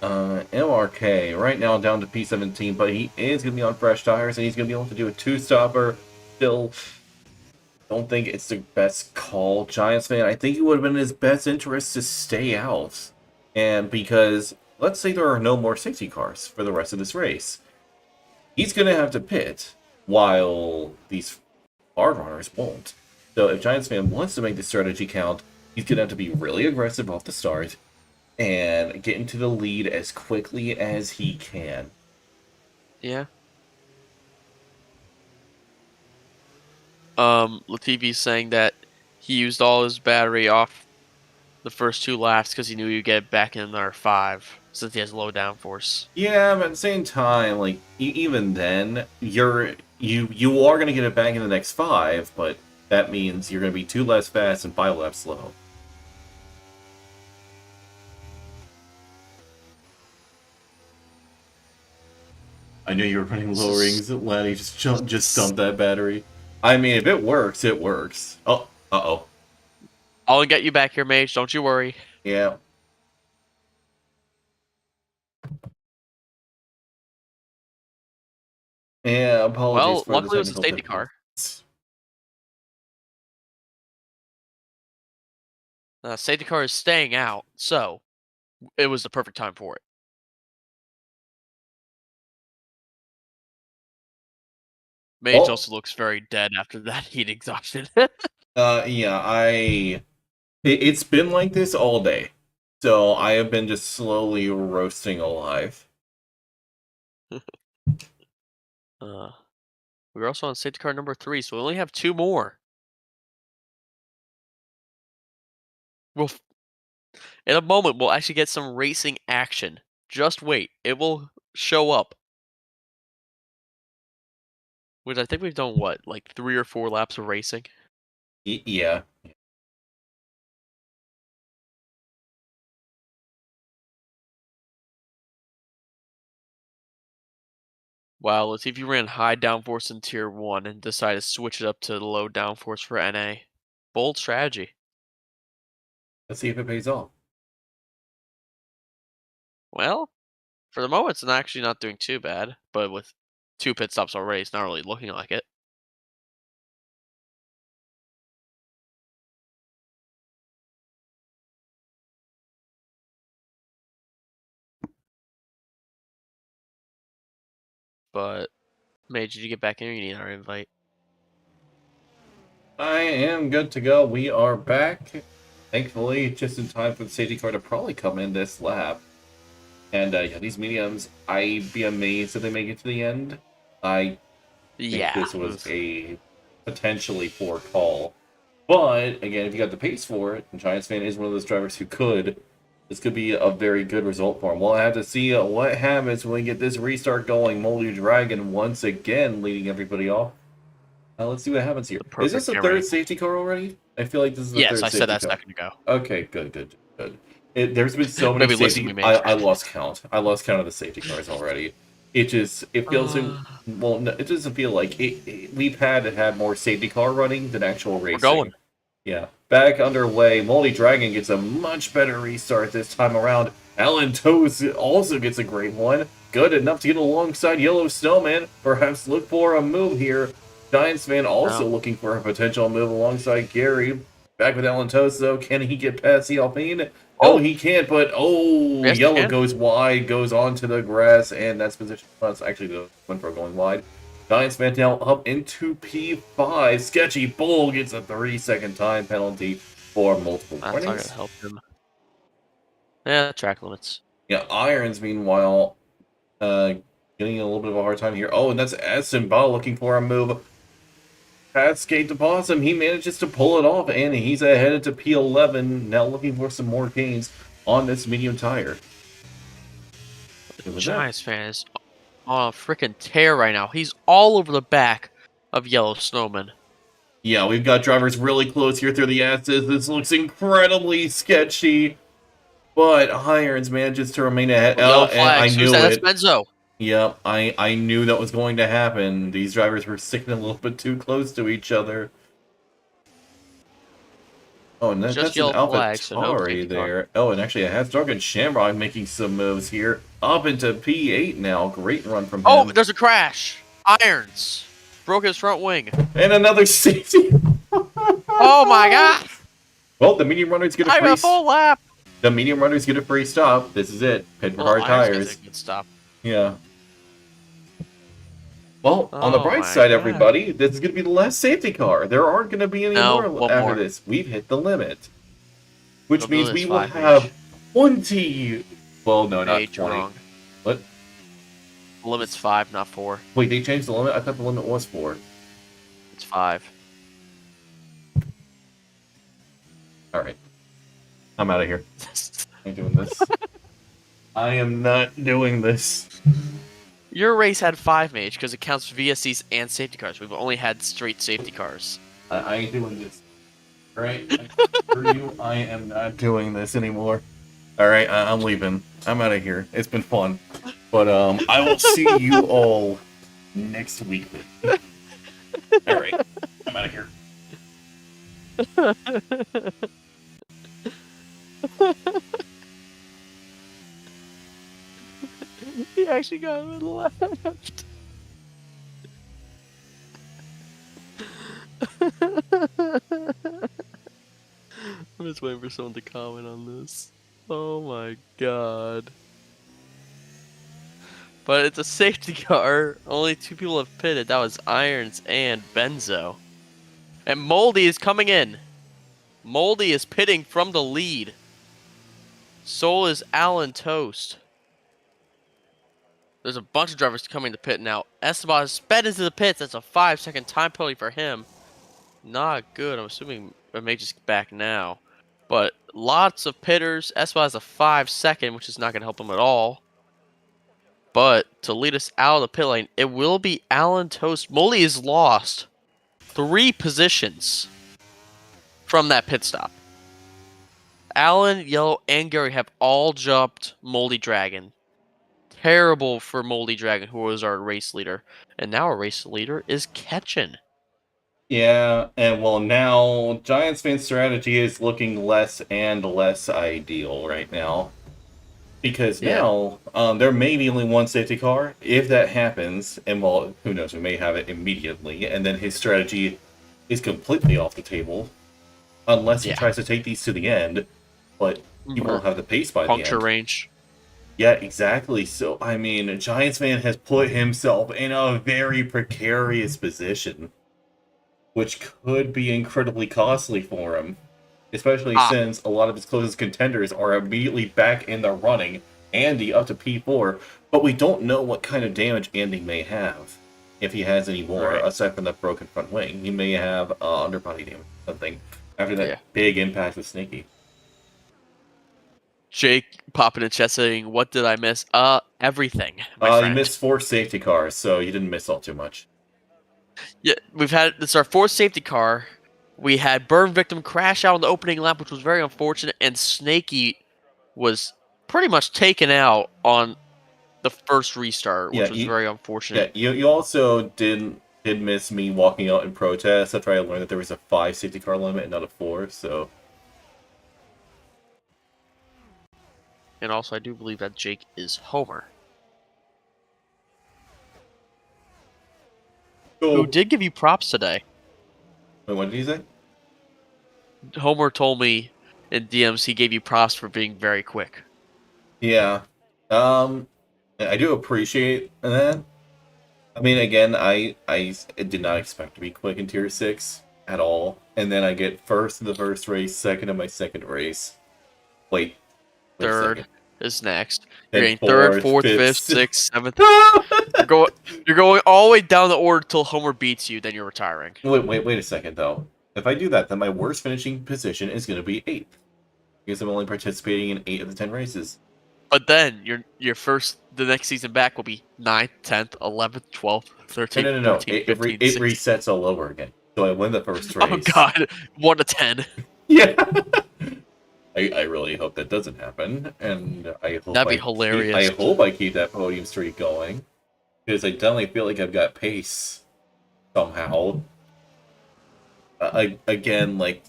MRK right now down to P17, but he is gonna be on fresh tires, and he's gonna be able to do a two-stopper. Still, don't think it's the best call, Giantsfan. I think it would have been in his best interest to stay out, and because let's say there are no more safety cars for the rest of this race. He's going to have to pit while these hard runners won't. So if Giantsfan wants to make the strategy count, he's going to have to be really aggressive off the start and get into the lead as quickly as he can.
Yeah. Latifi's saying that he used all his battery off the first 2 laps because he knew he'd get back in another 5 since he has low downforce.
Yeah, but at the same time, like even then, you are going to get it back in the next 5, but that means you're going to be 2 laps fast and 5 laps slow. I knew you were running low rings, Lanny. Just dump that battery. I mean, if it works, it works. Oh, uh-oh.
I'll get you back here, Mage. Don't you worry.
Yeah. Yeah, apologies
Well,
for the
luckily it was a
technical
safety
difficulties.
car. Safety car is staying out, so it was the perfect time for it. Mage
Oh,
also looks very dead after that heat exhaustion.
yeah, it's been like this all day. So I have been just slowly roasting alive.
uh, we're also on safety car number 3, so we only have 2 more. We'll, in a moment, we'll actually get some racing action. Just wait. It will show up. Which I think we've done, what, like 3 or 4 laps of racing?
Yeah.
Wow, let's see if you ran high downforce in Tier 1 and decide to switch it up to low downforce for NA. Bold strategy.
Let's see if it pays off.
Well, For the moment, it's actually not doing too bad, but with 2 pit stops already, it's not really looking like it. But, Mage, did you get back in or you need our invite?
I am good to go. We are back. Thankfully, just in time for the safety car to probably come in this lap. And yeah, these mediums, I'd be amazed if they make it to the end. I think
Yeah.
this was a potentially poor call. But again, if you got the pace for it, and Giantsfan is one of those drivers who could, this could be a very good result for him. We'll have to see what happens when we get this restart going. Moldy Dragon once again leading everybody off. Let's see what happens here.
The
Is this
perfect
the
camera
third
angle.
safety car already? I feel like this is the
Yes,
third
I said
safety
that a
car.
second ago.
Okay, good. There's been so many
Maybe listen to
safety.
me, Mage.
I lost count. I lost count of the safety cars already. It feels well. No, it doesn't feel like we've had more safety car running than actual
We're going.
racing. Yeah, back underway. Moldy Dragon gets a much better restart this time around. Alan Toes also gets a great one. Good enough to get alongside Yellow Snowman. Perhaps look for a move here. Giantsfan also
No.
looking for a potential move alongside Gary. Back with Alan Toes, though. Can he get past the Alpine? No,
Oh!
he can't, but
Yes, you
Yellow
can.
goes wide, goes onto the grass, and that's position. That's actually the one for going wide. Giantsfan now up into P5. Sketchy Bull gets a 3-second time penalty for multiple
That's not going
warnings.
to help him. Yeah, track limits.
Yeah, Irons, meanwhile, getting a little bit of a hard time here. Oh, and that's Simba looking for a move. Past skate to Possum, he manages to pull it off, and he's ahead into P11, now looking for some more gains on this medium tire.
Giantsfan is on a freaking tear right now. He's all over the back of Yellow Snowman.
Yeah, we've got drivers really close here through the S's. This looks incredibly sketchy, but Irons manages to remain ahead.
Yellow
And I
flags. Who's
knew
that? That's
it.
Benzo.
Yep, I knew that was going to happen. These drivers were sticking a little bit too close to each other. Oh, and
Just
that's an
yellow
Alpha
flag, so no
Tauri
safety car.
there. Oh, and actually, I have Dark and Shamrock making some moves here. Up into P8 now. Great run from him.
Oh, there's a crash. Irons broke his front wing.
And another safety.
Oh my god!
Well, the medium runner's going to
I got a
freeze.
full lap.
The medium runner's going to free stop. This is it. Pit for hard
Irons
tires.
gets a good stop.
Yeah. Well, on the
Oh
bright
my
side,
God.
everybody, this is going to be the last safety car. There aren't going to be any
No,
more
one
after
more.
this. We've hit the limit. Which
The
means
limit's
we will
5
have
each.
20. Well, no, not
Mage, you're
20.
wrong.
What?
The limit's 5, not 4.
Wait, they changed the limit? I thought the limit was 4.
It's 5.
Alright. I'm out of here. I ain't doing this. I am not doing this.
Your race had 5 Mage because it counts VSCs and safety cars. We've only had straight safety cars.
I ain't doing this. Alright? For you, I am not doing this anymore. Alright, I'm leaving. I'm out of here. It's been fun. But I will see you all next week. Alright, I'm out of here.
He actually got him in the left. I'm just waiting for someone to comment on this. Oh my god. But it's a safety car. Only 2 people have pitted. That was Irons and Benzo. And Moldy is coming in. Moldy is pitting from the lead. So is Alan Toast. There's a bunch of drivers coming to pit now. Esteban sped into the pits. That's a 5-second time penalty for him. Not good. I'm assuming it may just back now. But lots of pitters. Esteban has a 5-second, which is not going to help him at all. But to lead us out of the pit lane, it will be Alan Toast. Moldy is lost 3 positions from that pit stop. Alan, Yellow, and Gary have all jumped Moldy Dragon. Terrible for Moldy Dragon, who was our race leader. And now our race leader is Ketchin.
Yeah, and well, now Giantsfan's strategy is looking less and less ideal right now. Because
Yeah.
now there may be only one safety car. If that happens, and well, who knows, we may have it immediately, and then his strategy is completely off the table, unless he
Yeah.
tries to take these to the end, but he
Or
won't have the pace by the
puncture
end.
range.
Yeah, exactly. So, I mean, Giantsfan has put himself in a very precarious position, which could be incredibly costly for him, especially
Ah,
since a lot of his closest contenders are immediately back in the running. Andy up to P4, but we don't know what kind of damage Andy may have. If he has any more,
right.
aside from the broken front wing, he may have underbody damage, something, after that
Yeah.
big impact with Snakeey.
Jake popping in chat saying, "What did I miss?" Everything, my
You
friend.
missed 4 safety cars, so you didn't miss all too much.
Yeah, we've had this is our fourth safety car. We had burn victim crash out on the opening lap, which was very unfortunate, and Snakeey was pretty much taken out on the first restart,
Yeah,
which was very unfortunate.
you also did miss me walking out in protest after I learned that there was a 5 safety car limit and not a 4. So
And also, I do believe that Jake is Homer, who
so
did give you props today.
wait, what did he say?
Homer told me in DMs he gave you props for being very quick.
Yeah, I do appreciate that. I mean, again, I did not expect to be quick in Tier 6 at all, and then I get first in the first race, second in my second race. Wait, wait a
Third
second.
is next. You're
Then
getting third,
fourth,
fourth,
fifth.
fifth, sixth, seventh. You're going. You're going all the way down the order till Homer beats you. Then you're retiring.
Wait a second though. If I do that, then my worst finishing position is going to be 8th because I'm only participating in 8 of the 10 races.
But then your first the next season back will be 9th, 10th, 11th, 12th,
No,
13th,
no, no, no.
14th, 15th,
It
16th.
resets all over again. So I win the first
Oh
race.
God, 1 to 10.
Yeah. I really hope that doesn't happen, and
That'd be hilarious.
I hope I keep that podium streak going because I definitely feel like I've got pace somehow. Again, like,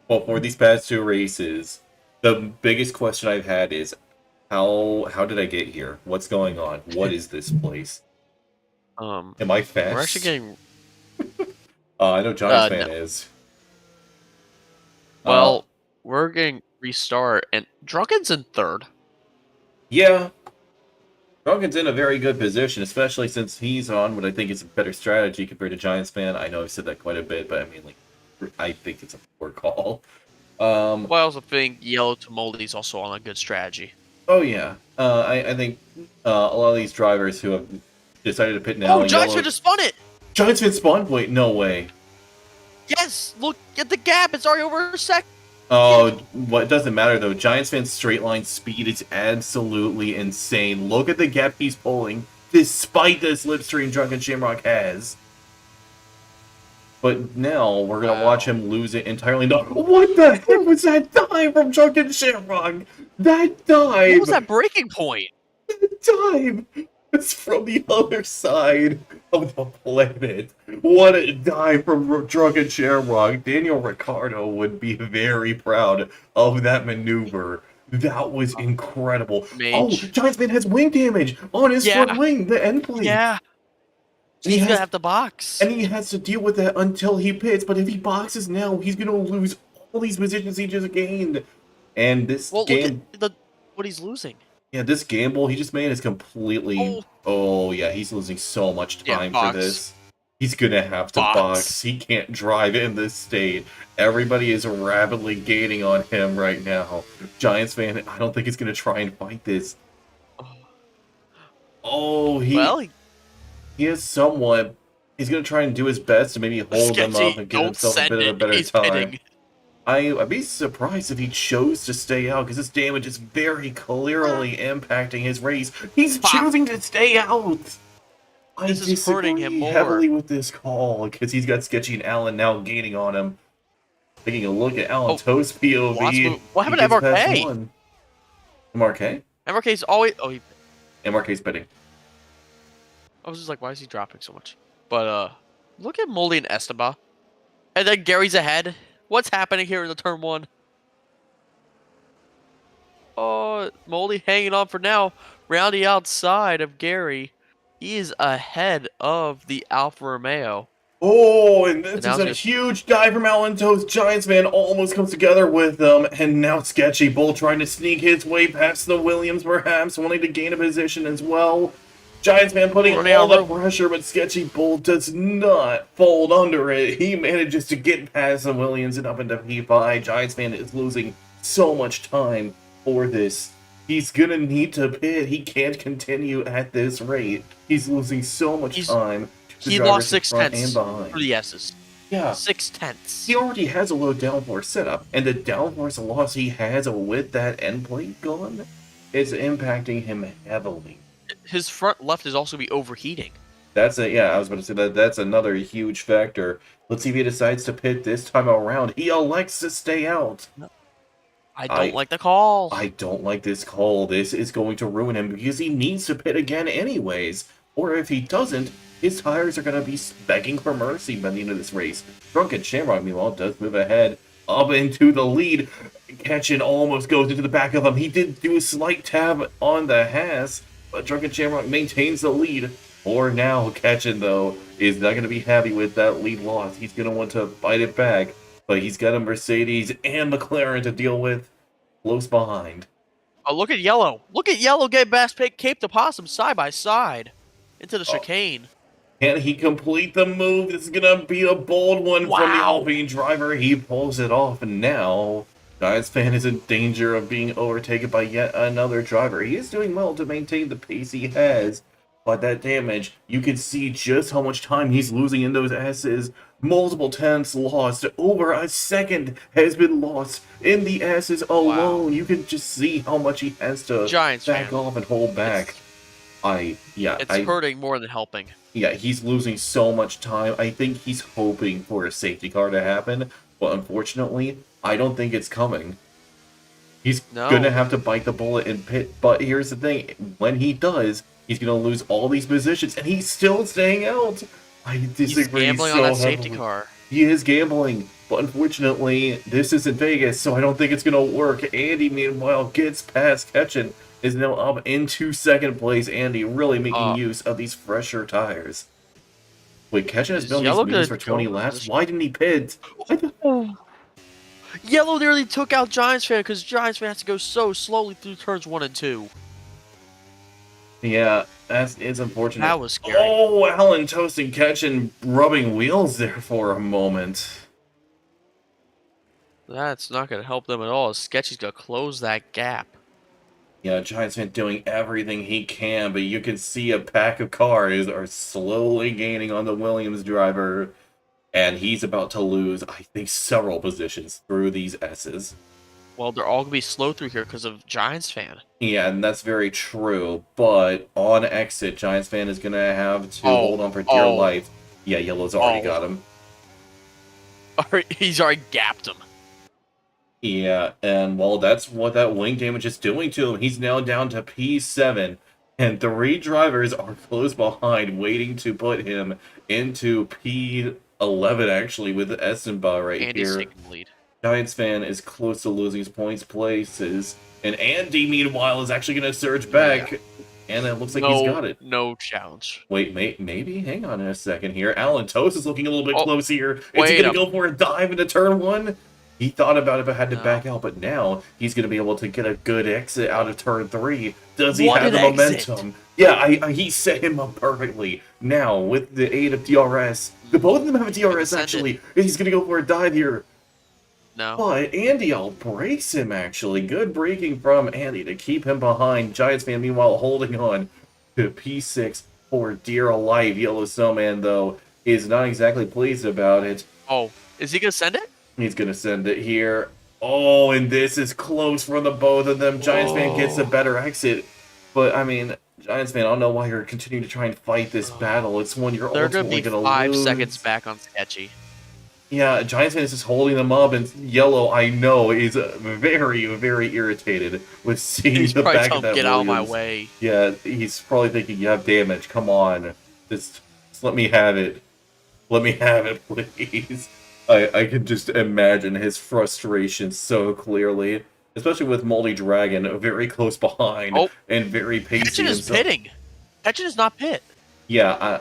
well, for these past 2 races, the biggest question I've had is how did I get here? What's going on? What is this place? Am I
We're actually
fast?
getting
I know Giantsfan
no.
is. Uh,
Well, we're getting restart, and Drunken's in third.
yeah, Drunken's in a very good position, especially since he's on what I think is a better strategy compared to Giantsfan. I know I've said that quite a bit, but I mean, like, I think it's a poor call.
Well, I also think Yellow to Moldy's also on a good strategy.
Oh yeah, I think a lot of these drivers who have decided to pit now,
Oh,
Yellow
Giantsfan just spun it.
Giantsfan spawn point. No way.
Yes, look at the gap. It's already over a second.
Oh, what doesn't matter though. Giantsfan's straight line speed is absolutely insane. Look at the gap he's pulling, despite the slipstream Drunken Shamrock has. But now we're gonna watch
Wow.
him lose it entirely. No, what the heck was that dive from Drunken Shamrock? That
What was
dive,
that breaking point?
dive. It's from the other side of the planet. What a dive from Drunken Shamrock. Daniel Ricciardo would be very proud of that maneuver. That was incredible. Oh,
Mage.
Giantsman has wing damage on his
Yeah.
front wing, the end plate.
Yeah.
And he
He's gonna
has
have to box.
and he has to deal with that until he pits. But if he boxes now, he's gonna lose all these positions he just gained. And this
Well, look at
game,
the what he's losing.
yeah, this gamble he just made is completely.
Oh,
Oh yeah, he's losing so much
yeah,
time for
box,
this. He's gonna have to box.
box.
He can't drive in this state. Everybody is rapidly gaining on him right now. Giantsfan, I don't think he's gonna try and fight this. Oh,
Well,
he is somewhat. He's gonna try and do his best to maybe hold them up
sketchy.
and give
Don't
himself a
send
bit of a
it.
better
He's
time.
pitting.
I'd be surprised if he chose to stay out because this damage is very clearly impacting his race. He's
Pop.
choosing to stay out. I
This is hurting him
disagree
more.
heavily with this call because he's got Sketchy and Allen now gaining on him. Taking a look at Allen Toast POV.
What happened to
he gets past
MRK?
one. MRK?
MRK's always. Oh,
MRK's bidding.
I was just like, why is he dropping so much? But look at Moldy and Esteban, and then Gary's ahead. What's happening here in the turn one? Oh, Moldy hanging on for now. Roundy outside of Gary. He is ahead of the Alfa Romeo.
Oh, and
And
this
now
is
it's
a
gonna
huge dive from Alentos. Giantsfan almost comes together with them, and now Sketchy Bull trying to sneak his way past the Williams, perhaps wanting to gain a position as well. Giantsfan putting
running out
all
of
the
room.
pressure, but Sketchy Bull does not fold under it. He manages to get past the Williams and up into P5. Giantsfan is losing so much time for this. He's gonna need to pit. He can't continue at this rate. He's losing so much time. The
He lost
drivers in
six
front and
tenths for
behind.
the S's.
Yeah,
6 tenths.
he already has a low downforce setup, and the downforce loss he has with that end plate gone is impacting him heavily.
His front left is also be overheating.
I was about to say that's another huge factor. Let's see if he decides to pit this time around. He elects to stay out.
I don't like the call.
I don't like this call. This is going to ruin him because he needs to pit again anyways. Or if he doesn't, his tires are going to be begging for mercy by the end of this race. Drunken Shamrock, meanwhile, does move ahead up into the lead. Ketchin almost goes into the back of him. He did do a slight tab on the Haas, but Drunken Shamrock maintains the lead. For now, Ketchin, though, is not going to be happy with that lead loss. He's going to want to fight it back, but he's got a Mercedes and McLaren to deal with close behind.
Oh, look at Yellow. Look at Yellow get Bass Cape to Possum side by side into the chicane.
Can he complete the move? This is going to be a bold one from the Alpine driver. He pulls it off, and now Giantsfan is in danger of being overtaken by yet another driver. He is doing well to maintain the pace he has, but that damage, you can see just how much time he's losing in those S's. Multiple tenths lost. Over a second has been lost in the S's alone. Wow. You can just see how much he has to back off and hold back.
It's hurting more than helping.
Yeah, he's losing so much time. I think he's hoping for a safety car to happen, but unfortunately, I don't think it's coming. He's gonna have to bite the bullet and pit, but here's the thing, when he does, he's gonna lose all these positions, and he's still staying out! I disagree.
He's gambling
so
on that
heavily.
safety car.
He is gambling, but unfortunately, this isn't Vegas, so I don't think it's gonna work. Andy, meanwhile, gets past Ketchin, is now up into second place. Andy really making use of these fresher tires. Wait, Ketchin has been on these moves for 20 laps? Why didn't he pit?
Yellow nearly took out Giantsfan because Giantsfan has to go so slowly through turns 1 and 2.
Yeah, it's unfortunate.
That was scary.
Oh, Alan toasting Ketchin rubbing wheels there for a moment.
That's not going to help them at all. Sketchy's going to close that gap.
Yeah, Giantsfan doing everything he can, but you can see a pack of cars are slowly gaining on the Williams driver, and he's about to lose, I think, several positions through these S's.
Well, they're all going to be slow through here because of Giantsfan.
Yeah, and that's very true, but on exit, Giantsfan is going to have to hold on for dear life. Yeah, Yellow's already got him.
He's already gapped him.
Yeah, and well, that's what that wing damage is doing to him. He's now down to P7, and 3 drivers are close behind, waiting to put him into P11, actually, with Essenba right
Andy's
here.
lead.
Giantsfan is close to losing his points places, and Andy, meanwhile, is actually going to surge back, and it looks like he's got it.
No challenge.
Wait, maybe? Hang on a second here. Alan Toast is looking a little bit close here. Is he going to go for a dive into turn 1? He thought about it but had to back out, but now he's going to be able to get a good exit out of turn 3. Does he have the momentum? Yeah, he set him up perfectly. Now, with the aid of DRS, the both of them have a DRS actually. He's going to go for a dive here.
No.
But Andy outbrakes him actually. Good braking from Andy to keep him behind. Giantsfan, meanwhile, holding on to P6 for dear life. Yellow Snowman, though, is not exactly pleased about it.
Oh, is he going to send it?
He's going to send it here. Oh, and this is close for the both of them. Giantsfan gets a better exit. But, I mean, Giantsfan, I don't know why you're continuing to try and fight this battle. It's when you're ultimately going to lose.
They're going to be 5 seconds back on Sketchy.
Yeah, Giantsfan is just holding them up, and Yellow, I know, is very, very irritated with seeing the back of that
Get out of my
Williams.
way.
Yeah, he's probably thinking, you have damage, come on. Just let me have it. Let me have it, please. I can just imagine his frustration so clearly. especially with Moldy Dragon very close behind
Oh,
and very pacey
Ketchin is
himself.
pitting. Ketchin is not pit.
I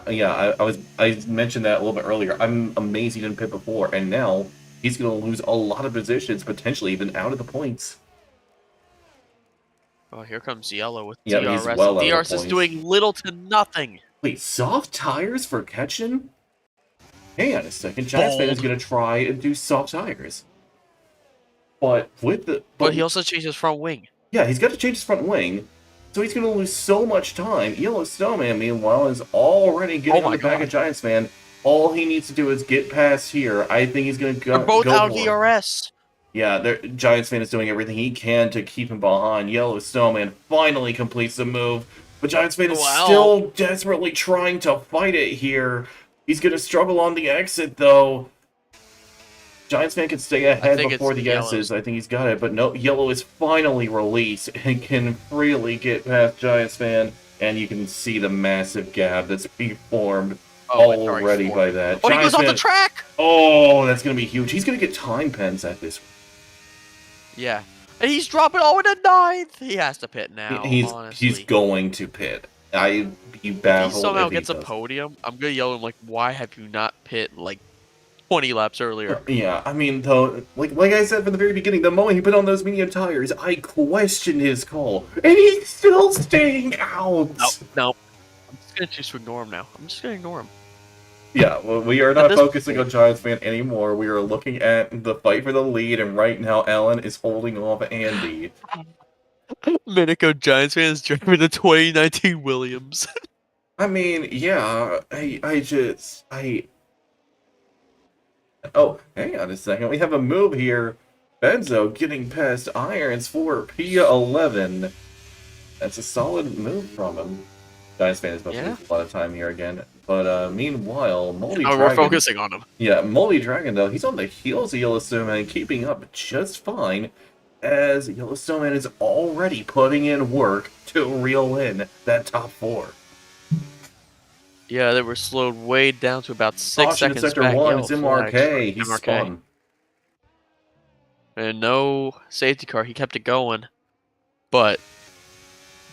mentioned that a little bit earlier. I'm amazed he didn't pit before, and now he's going to lose a lot of positions, potentially even out of the points.
Oh, here comes Yellow with
Yeah, he's
DRS.
well out of the
DRS is
points.
doing little to nothing.
Wait, soft tires for Ketchin? Hang on a second. Giantsfan is
Bold.
going to try and do soft tires. But with the
But he also changed his front wing.
yeah, he's got to change his front wing, so he's going to lose so much time. Yellow Snowman, meanwhile, is already getting
Oh
on
my
the back of
god.
Giantsfan. All he needs to do is get past here. I think he's going to
They're both
go
out of
for it.
DRS.
Yeah, Giantsfan is doing everything he can to keep him behind. Yellow Snowman finally completes the move, but Giantsfan is
Well,
still desperately trying to fight it here. He's going to struggle on the exit, though. Giantsfan can stay
I
ahead
think it's
before the
Yellow's.
S's. I think he's got it, but no, Yellow is finally released and can freely get past Giantsfan, and you can see the massive gap that's being formed
Oh, it's already
already by
formed.
that.
Oh, he goes off the track!
Oh, that's going to be huge. He's going to get time pens at this.
Yeah. And he's dropping all into 9th. He has to pit now,
He's
honestly.
going to pit. I'd be
If he
baffled
somehow
if he
gets a
does.
podium, I'm gonna yell at him like, why have you not pit like 20 laps earlier?
Yeah, I mean, though, like I said from the very beginning, the moment he put on those medium tires, I questioned his call, and he's still staying out.
No. I'm just gonna choose to ignore him now. I'm just gonna ignore him.
Yeah, well, we are
At
not
this
focusing
point,
on Giantsfan anymore. We are looking at the fight for the lead, and right now, Alan is holding off Andy.
Minico Giants fans driving the 2019 Williams.
I mean, yeah, I. Oh, hang on a second. We have a move here. Benzo getting past Irons for P11. That's a solid move from him. Giants fan is about to
Yeah.
lose a lot of time here again. But meanwhile, Moldy
Oh,
Dragon.
we're focusing on him.
Yeah, Moldy Dragon though, he's on the heels of Yellowstone Man, keeping up just fine, as Yellowstone Man is already putting in work to reel in that top 4.
Yeah, they were slowed way down to about 6
Caution in
seconds
Sector
back.
1,
Yellow
it's
flags for
MRK. He's
MRK.
spun.
And no safety car. He kept it going. But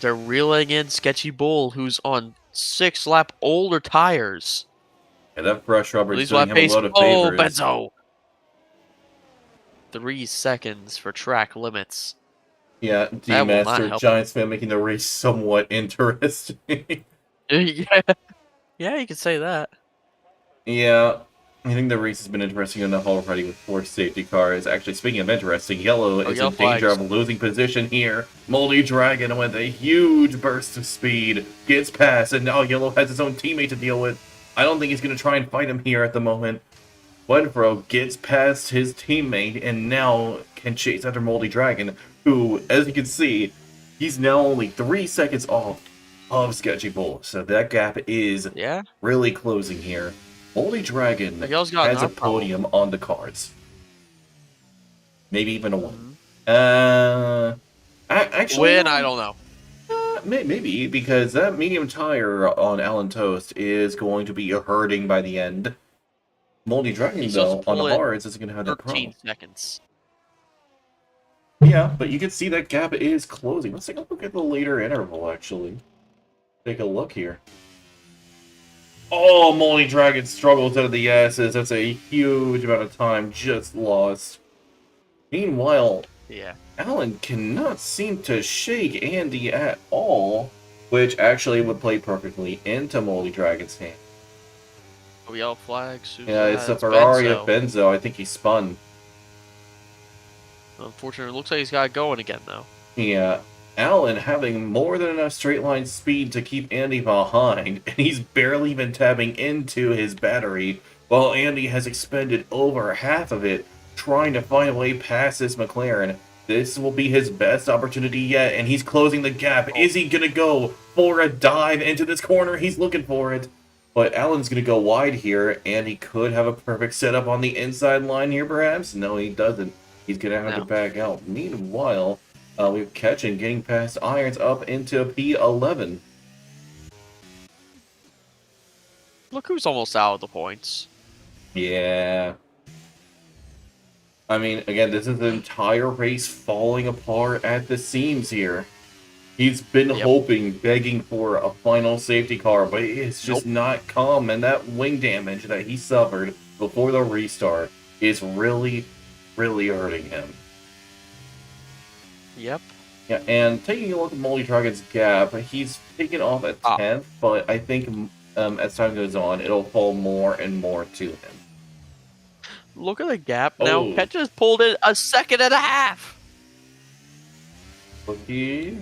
they're reeling in Sketchy Bull, who's on 6-lap older tires.
Yeah, that fresh rubber is
These
doing
lap
him a
pace.
load of
Oh,
favors.
Benzo! 3 seconds for track limits.
Yeah,
That will not
D-Master,
help.
Giants fan making the race somewhat interesting.
Yeah, you could say that.
Yeah, I think the race has been interesting enough already with 4 safety cars. Actually, speaking of interesting, Yellow is
Yellow
in danger
flags.
of losing position here. Moldy Dragon with a huge burst of speed gets past, and now Yellow has his own teammate to deal with. I don't think he's going to try and fight him here at the moment. Wenfro gets past his teammate and now can chase after Moldy Dragon, who, as you can see, he's now only 3 seconds off of Sketchy Bull. So that gap is really closing here. Moldy Dragon
Miguel's got
has a
another problem.
podium on the cards. Maybe even a win. Actually,
Win,
no.
I don't know.
Maybe, because that medium tire on Alan Toast is going to be hurting by the end. Moldy Dragon, though, on the hards, isn't going to have that problem.
13 seconds.
Yeah, but you can see that gap is closing. Let's take a look at the later interval, actually. Take a look here. Oh, Moldy Dragon struggles out of the S's. That's a huge amount of time just lost. Meanwhile, Alan cannot seem to shake Andy at all, which actually would play perfectly into Moldy Dragon's hand.
Oh, yellow flags.
Yeah, it's a Ferrari of Benzo. I think he spun.
Unfortunately, it looks like he's got it going again, though.
Yeah. Alan having more than enough straight line speed to keep Andy behind, and he's barely even tapping into his battery, while Andy has expended over half of it trying to find a way past this McLaren. This will be his best opportunity yet, and he's closing the gap. Is he going to go for a dive into this corner? He's looking for it. But Alan's going to go wide here, and he could have a perfect setup on the inside line here, perhaps. No, he doesn't. He's going to have to back out. Meanwhile, we have Ketchin getting past Irons up into P11.
Look who's almost out of the points.
Yeah. I mean, again, this is the entire race falling apart at the seams here. He's been
Yep.
hoping, begging for a final safety car, but it's just
Nope.
not come. And that wing damage that he suffered before the restart is really, really hurting him.
Yep.
Yeah, and taking a look at Molly Dragon's gap, he's taken off at 10th, but I think as time goes on, it'll fall more and more to him.
Look at the gap now.
Oh.
Pet just pulled it a second and a half.
Rookie.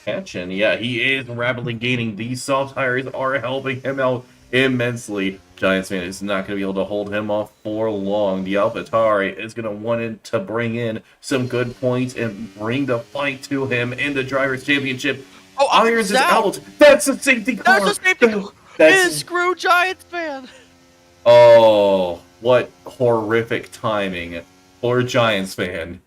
Catching. Yeah, he is rapidly gaining. These soft tires are helping him out immensely. Giantsfan is not going to be able to hold him off for long. The AlphaTauri is going to want it to bring in some good points and bring the fight to him in the Drivers' Championship.
Oh,
Irons is out. That's a safety car.
There's a safety car. It is screw Giantsfan.
Oh, what horrific timing for Giantsfan.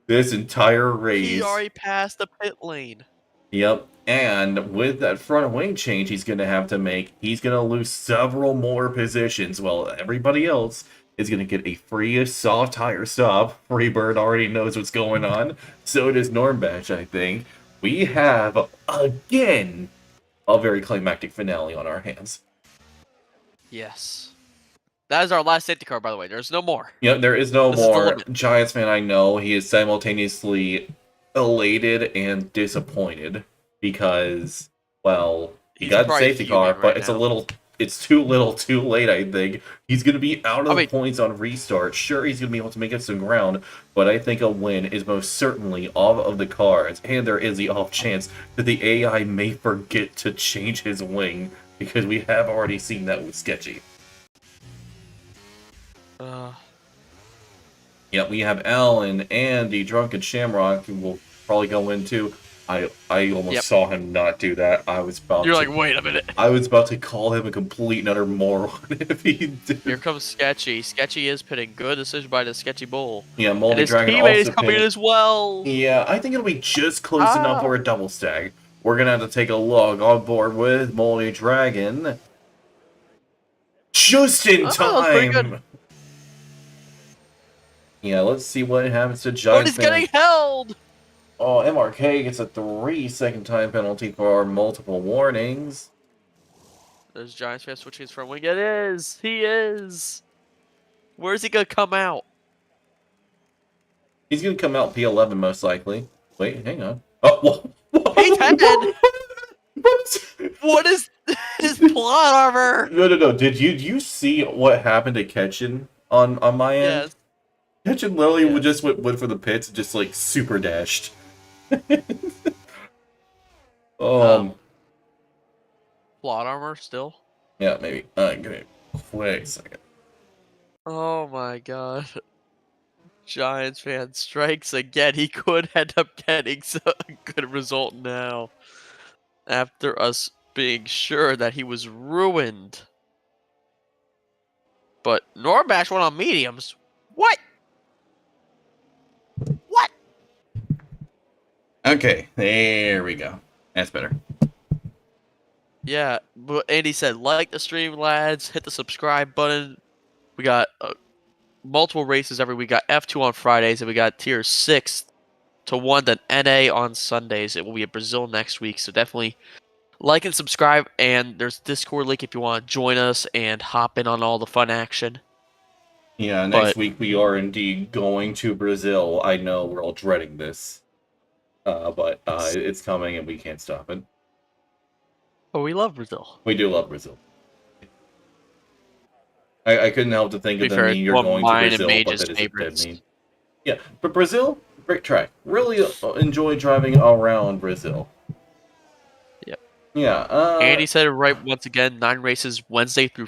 This entire race.
He already passed the pit lane.
Yep, and with that front wing change he's going to have to make, he's going to lose several more positions, while everybody else is going to get a free soft tire stop. Freebird already knows what's going on. So does Normbach, I think. We have, again, a very climactic finale on our hands.
Yes. That is our last safety car, by the way. There's no more.
Yep, there is no more. Giantsfan, I know, he is simultaneously elated and disappointed because, well, he got the safety car, but it's too little too late, I think. He's going to be out of the points on restart. Sure, he's going to be able to make up some ground, but I think a win is most certainly off of the cards, and there is the off chance that the AI may forget to change his wing, because we have already seen that with Sketchy. Yeah, we have Alan and the Drunken Shamrock, who will probably go into. I almost saw him not do that. I was about
You're like, wait a minute.
I was about to call him a complete and utter moron if he did.
Here comes Sketchy. Sketchy is pitting. Good decision by the Sketchy Bull.
Yeah, Moldy Dragon
also is coming in as well.
Yeah, I think it'll be just close enough for a double stack. We're going to have to take a look on board with Moldy Dragon. Just in time! Yeah, let's see what happens to Giantsfan.
Oh, he's getting held!
Oh, MRK gets a 3-second time penalty for multiple warnings.
There's Giantsfan switching his front wing. It is! He is! Where's he gonna come out?
He's gonna come out P11 most likely. Wait, hang on. Oh,
P10! What is his plot armor?
No. Did you see what happened to Ketchin on my end?
Yes.
Ketchin literally just went for the pits and just like super dashed.
Plot armor still?
Yeah, maybe. Give me a quick second.
Oh my god. Giantsfan strikes again. He could end up getting a good result now. After us being sure that he was ruined. But Norbash went on mediums. What? What?
Okay, there we go. That's better.
Yeah, but Andy said, like the stream, lads. Hit the subscribe button. We got multiple races every week. We got F2 on Fridays, and we got tier 6 to 1, then NA on Sundays. It will be in Brazil next week, so definitely like and subscribe. And there's Discord link if you want to join us and hop in on all the fun action.
Yeah, next week we are indeed going to Brazil. I know we're all dreading this, but it's coming and we can't stop it.
Oh, we love Brazil.
We do love Brazil. I couldn't help to think of the meme, you're going to Brazil, but that is a dead meme. Yeah, but Brazil, great track. Really enjoy driving around Brazil.
Yep.
Yeah.
Andy said it right once again. 9 races Wednesday through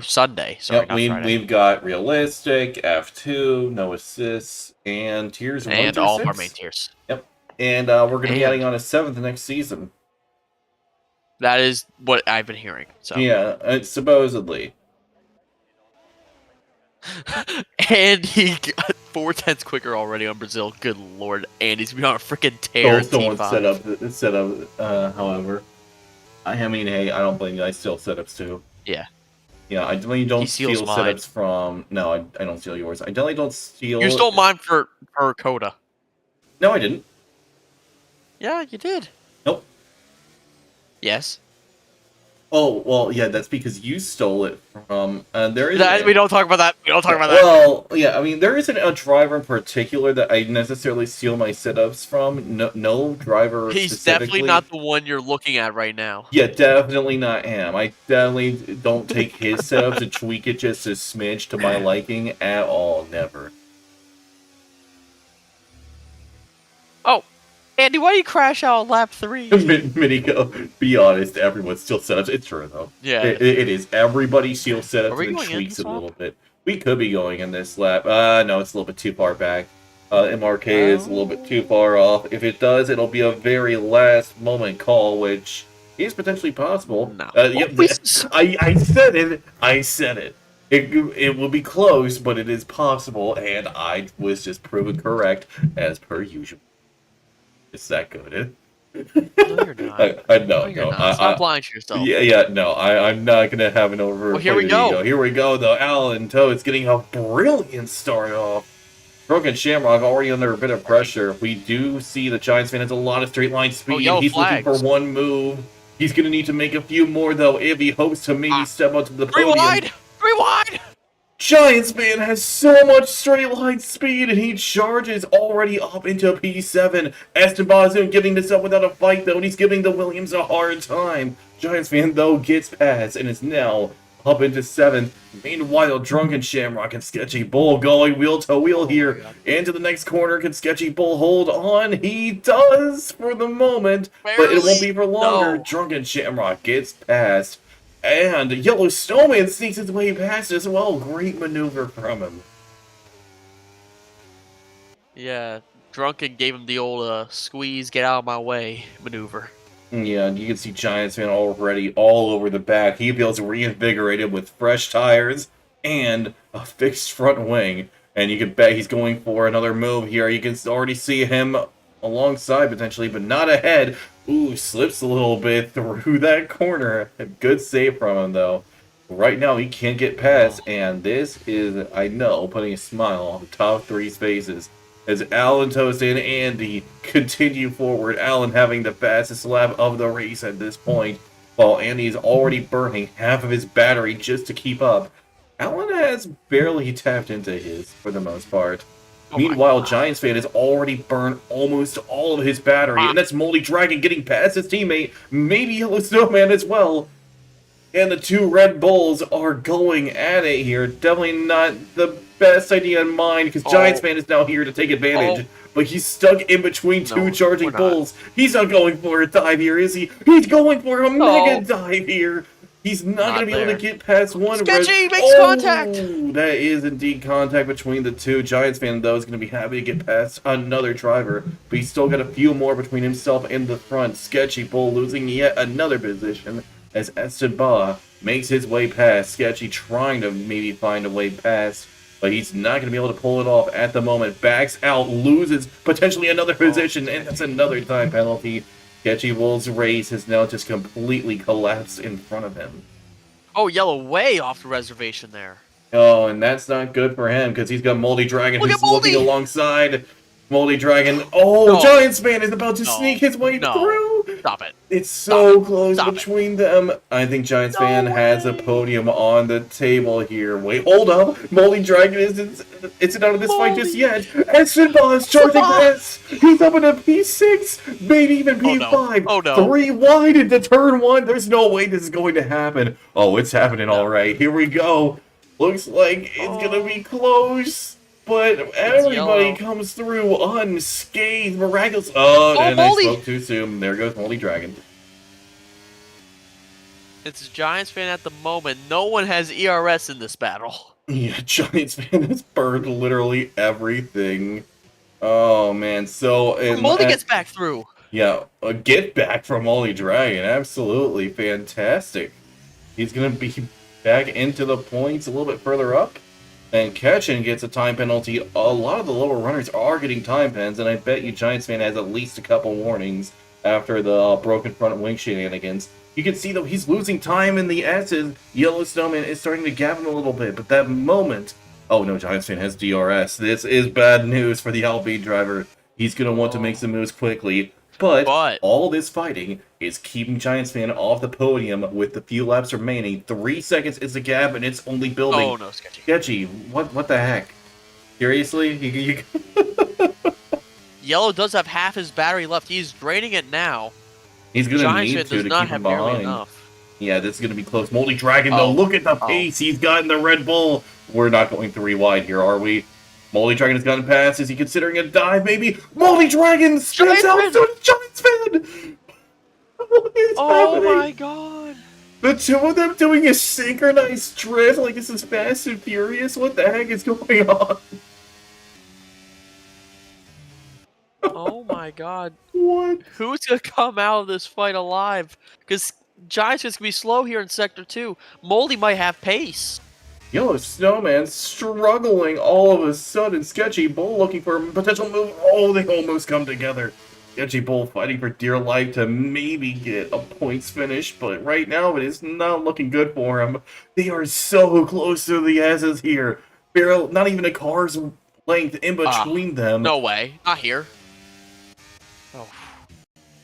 Sunday. Sorry,
yep, we've got realistic, F2, no assists, and tiers 1
and
through
all
6.
of our main tiers.
Yep. And we're going to be adding on a 7th next season.
That is what I've been hearing. So
yeah, supposedly.
And he got 4/10 quicker already on Brazil. Good lord, Andy's been on a freaking tear.
Don't set up. However, I mean, hey, I don't blame you. I still setups too.
Yeah.
Yeah, I definitely
He
don't
steals
steal
mine.
setups from... No, I don't steal yours. I definitely don't
You
steal...
stole mine for Cota.
No, I didn't.
Yeah, you did.
Nope.
Yes.
Oh, well, yeah, that's because you stole it from... there
We
isn't...
don't talk about that. We don't talk
Yeah,
about that.
well, yeah, I mean, there isn't a driver in particular that I necessarily steal my setups from. No, no driver
He's definitely
specifically.
not the one you're looking at right now.
Yeah, definitely not him. I definitely don't take his setups and tweak it just a smidge to my liking at all. Never.
Oh, Andy, why do you crash out on lap 3?
Minigo, be honest, everyone steals setups. It's true, though.
Yeah.
It is. Everybody steals
Are
setups
we
and then
going in
tweaks
this
it a
lap?
little bit. We could be going in this lap. No, it's a little bit too far back. MRK is a little bit too
Oh.
far off. If it does, it'll be a very last moment call, which is potentially possible.
No.
Yep,
Please.
I said it. I said it. It will be close, but it is possible, and I was just proven correct as per usual. It's that good.
No, you're not.
No,
No, you're
no.
not. Stop lying to yourself.
Yeah, no. I'm not gonna have an
Well, here we
overinflated
go.
ego. Here we go, though. Alan Toad's getting a brilliant start off. Broken Shamrock already under a bit of pressure. We do see the Giantsfan has a lot of straight line speed.
yellow
He's looking for
flags.
one move. He's gonna need to make a few more, though, if he hopes to maybe step up to the
3
podium.
wide. 3 wide.
Giantsfan has so much straight line speed, and he charges already up into P7. Aston Bazoon getting this up without a fight, though, and he's giving the Williams a hard time. Giantsfan, though, gets past, and is now up into 7th. Meanwhile, Drunken Shamrock and Sketchy Bull going wheel to wheel here. Into the next corner. Can Sketchy Bull hold on? He does for the moment, but it won't be for longer.
No.
Drunken Shamrock gets past. And Yellow Snowman sneaks his way past as well. Great maneuver from him.
Yeah, Drunken gave him the old squeeze, get out of my way maneuver.
Yeah, you can see Giantsfan already all over the back. He feels reinvigorated with fresh tires and a fixed front wing. And you can bet he's going for another move here. You can already see him alongside potentially, but not ahead. Ooh, slips a little bit through that corner. A good save from him, though. Right now, he can't get past, and this is, I know, putting a smile on the top 3's faces. As Alan Toast and Andy continue forward, Alan having the fastest lap of the race at this point, while Andy is already burning half of his battery just to keep up. Alan has barely tapped into his, for the most part. Meanwhile, Giantsfan has already burned almost all of his battery, and that's Moldy Dragon getting past his teammate, maybe Yellow Snowman as well. And the two Red Bulls are going at it here. Definitely not the best idea in mind, because Giantsfan is now here to take advantage. But he's stuck in between two charging bulls. He's not going for a dive here, is he? He's going for a mega dive here. He's not going to be able to get past one.
Sketchy makes contact.
That is indeed contact between the two. Giantsfan, though, is going to be happy to get past another driver. But he's still got a few more between himself and the front. Sketchy Bull losing yet another position as Esteban makes his way past. Sketchy trying to maybe find a way past, but he's not going to be able to pull it off at the moment. Backs out, loses potentially another position, and that's another time penalty. Sketchy Bull's race has now just completely collapsed in front of him.
Oh, Yellow way off the reservation there.
Oh, and that's not good for him, because he's got Moldy Dragon who's looking alongside. Moldy Dragon. Oh, Giantsfan is about to sneak his way through.
Stop it.
It's so close between them. I think Giantsfan has a podium on the table here. Wait, hold up. Moldy Dragon isn't out of this fight just yet. Esteban is charging past. He's up in a P6, maybe even P5.
Oh, no.
3 wide into turn 1. There's no way this is going to happen. Oh, it's happening all right. Here we go. Looks like it's going to be close. But everybody comes through unscathed, miraculous. Oh, and I spoke too soon. There goes Moldy Dragon.
It's Giantsfan at the moment. No one has ERS in this battle.
Yeah, Giantsfan has burned literally everything. Oh, man. So...
Moldy gets back through.
Yeah, a get back from Moldy Dragon. Absolutely fantastic. He's going to be back into the points a little bit further up. And Ketchin gets a time penalty. A lot of the lower runners are getting time pens, and I bet you Giantsfan has at least a couple warnings. after the broken front wing shenanigans. You can see, though, he's losing time in the S's. Yellow Snowman is starting to gap him a little bit, but that moment... Oh, no, Giantsfan has DRS. This is bad news for the LB driver. He's going to want to make some moves quickly. But all this fighting is keeping Giantsfan off the podium with the few laps remaining. 3 seconds is the gap, and it's only building.
Oh, no, Sketchy.
Sketchy, what the heck? Seriously?
Yellow does have half his battery left. He's draining it now.
He's going to need to keep him behind.
Enough.
Yeah, this is going to be close. Moldy Dragon, though, look at the pace he's got in the Red Bull. We're not going 3 wide here, are we? Moldy Dragon has gotten past. Is he considering a dive, maybe? Moldy Dragon spins out to Giantsfan! What is happening?
Oh my god!
The two of them doing a synchronized drift like this is Fast and Furious? What the heck is going on?
Oh my god.
What?
Who's gonna come out of this fight alive? Because Giantsfan's gonna be slow here in Sector 2. Moldy might have pace.
Yellow Snowman struggling all of a sudden. Sketchy Bull looking for a potential move. Oh, they almost come together. Sketchy Bull fighting for dear life to maybe get a points finish, but right now it is not looking good for him. They are so close to the S's here. Barrel, not even a car's length in between them.
No way. Not here. Oh.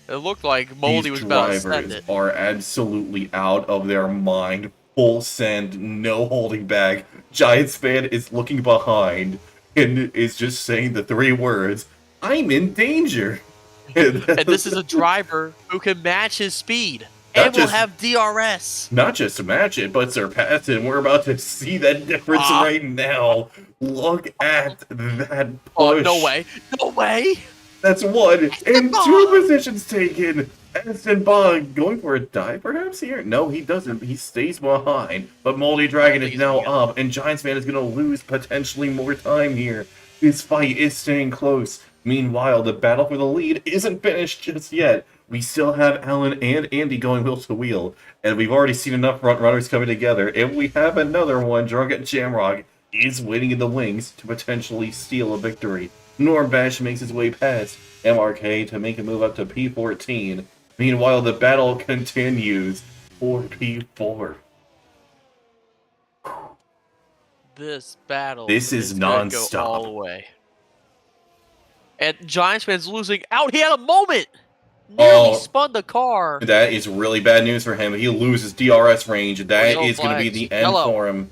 It looked like Moldy was about to send it.
These drivers are absolutely out of their mind. Full send, no holding back. Giantsfan is looking behind and is just saying the 3 words, "I'm in danger."
And this is a driver who can match his speed and will have DRS.
Not just to match it, but surpass it. And we're about to see that difference right now. Look at that push.
Oh, no way. No way.
That's 1 and 2 positions taken. Aston Bog going for a dive perhaps here? No, he doesn't. He stays behind. But Moldy Dragon is now up, and Giantsfan is going to lose potentially more time here. This fight is staying close. Meanwhile, the battle for the lead isn't finished just yet. We still have Alan and Andy going wheel to wheel, and we've already seen enough front runners coming together, and we have another one. Drunken Jamrock is waiting in the wings to potentially steal a victory. Norm Bash makes his way past MRK to make a move up to P14. Meanwhile, the battle continues for P4.
This battle
is non-stop.
go all the way. And Giantsfan's losing out. He had a moment. Nearly spun the car.
That is really bad news for him. He loses DRS range. That is going to be the end for him.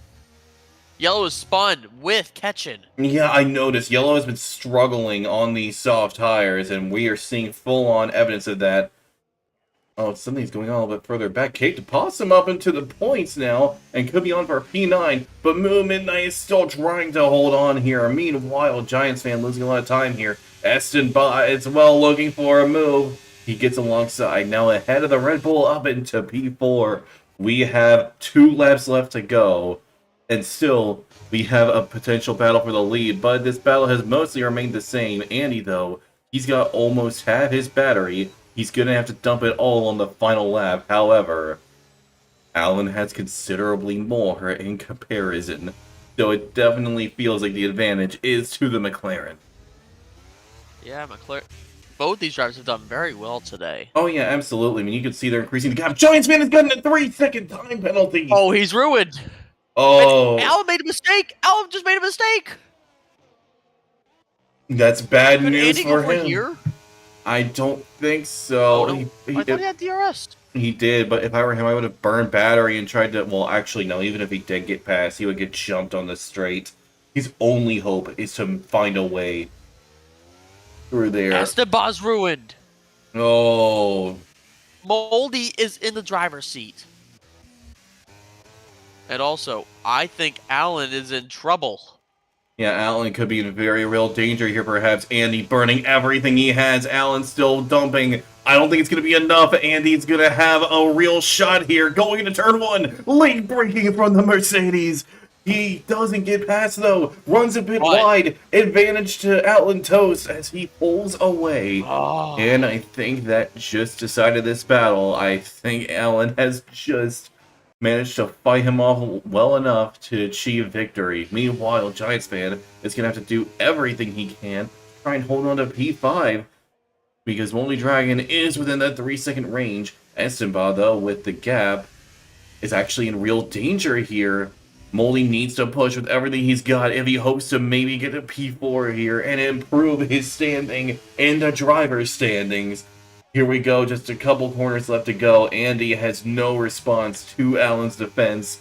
Yellow is spun with Ketchin.
Yeah, I noticed. Yellow has been struggling on these soft tires, and we are seeing full-on evidence of that. Oh, something's going on a little bit further back. Kate to pass him up into the points now, and could be on for P9, but Moo Midnight is still trying to hold on here. Meanwhile, Giantsfan losing a lot of time here. Eston as well looking for a move. He gets alongside, now ahead of the Red Bull up into P4. We have 2 laps left to go, and still we have a potential battle for the lead, but this battle has mostly remained the same. Andy, though, he's got almost half his battery. He's going to have to dump it all on the final lap. However, Alan has considerably more in comparison, so it definitely feels like the advantage is to the McLaren.
Yeah, McLaren. Both these drivers have done very well today.
Oh yeah, absolutely. I mean, you can see they're increasing the gap. Giantsfan has gotten a 3-second time penalty.
Oh, he's ruined.
Oh.
And Alan made a mistake. Alan just made a mistake.
That's bad news for him.
Here?
I don't think so.
Oh, no. I thought he had DRS.
He did, but if I were him, I would have burned battery and tried to... Well, actually, no. Even if he did get past, he would get jumped on the straight. His only hope is to find a way through there.
Esteban's ruined.
Oh.
Moldy is in the driver's seat. And also, I think Alan is in trouble.
Yeah, Alan could be in very real danger here, perhaps. Andy burning everything he has. Alan still dumping. I don't think it's going to be enough. Andy's going to have a real shot here. Going into turn 1. Late braking from the Mercedes. He doesn't get past, though. Runs a bit wide. Advantage to Alan Toast as he pulls away.
Oh.
And I think that just decided this battle. I think Alan has just managed to fight him off well enough to achieve victory. Meanwhile, Giantsfan is going to have to do everything he can, try and hold on to P5. because Moldy Dragon is within that 3-second range. Estimba, though, with the gap, is actually in real danger here. Moldy needs to push with everything he's got if he hopes to maybe get a P4 here and improve his standing in the driver's standings. Here we go, just a couple corners left to go. Andy has no response to Allen's defense.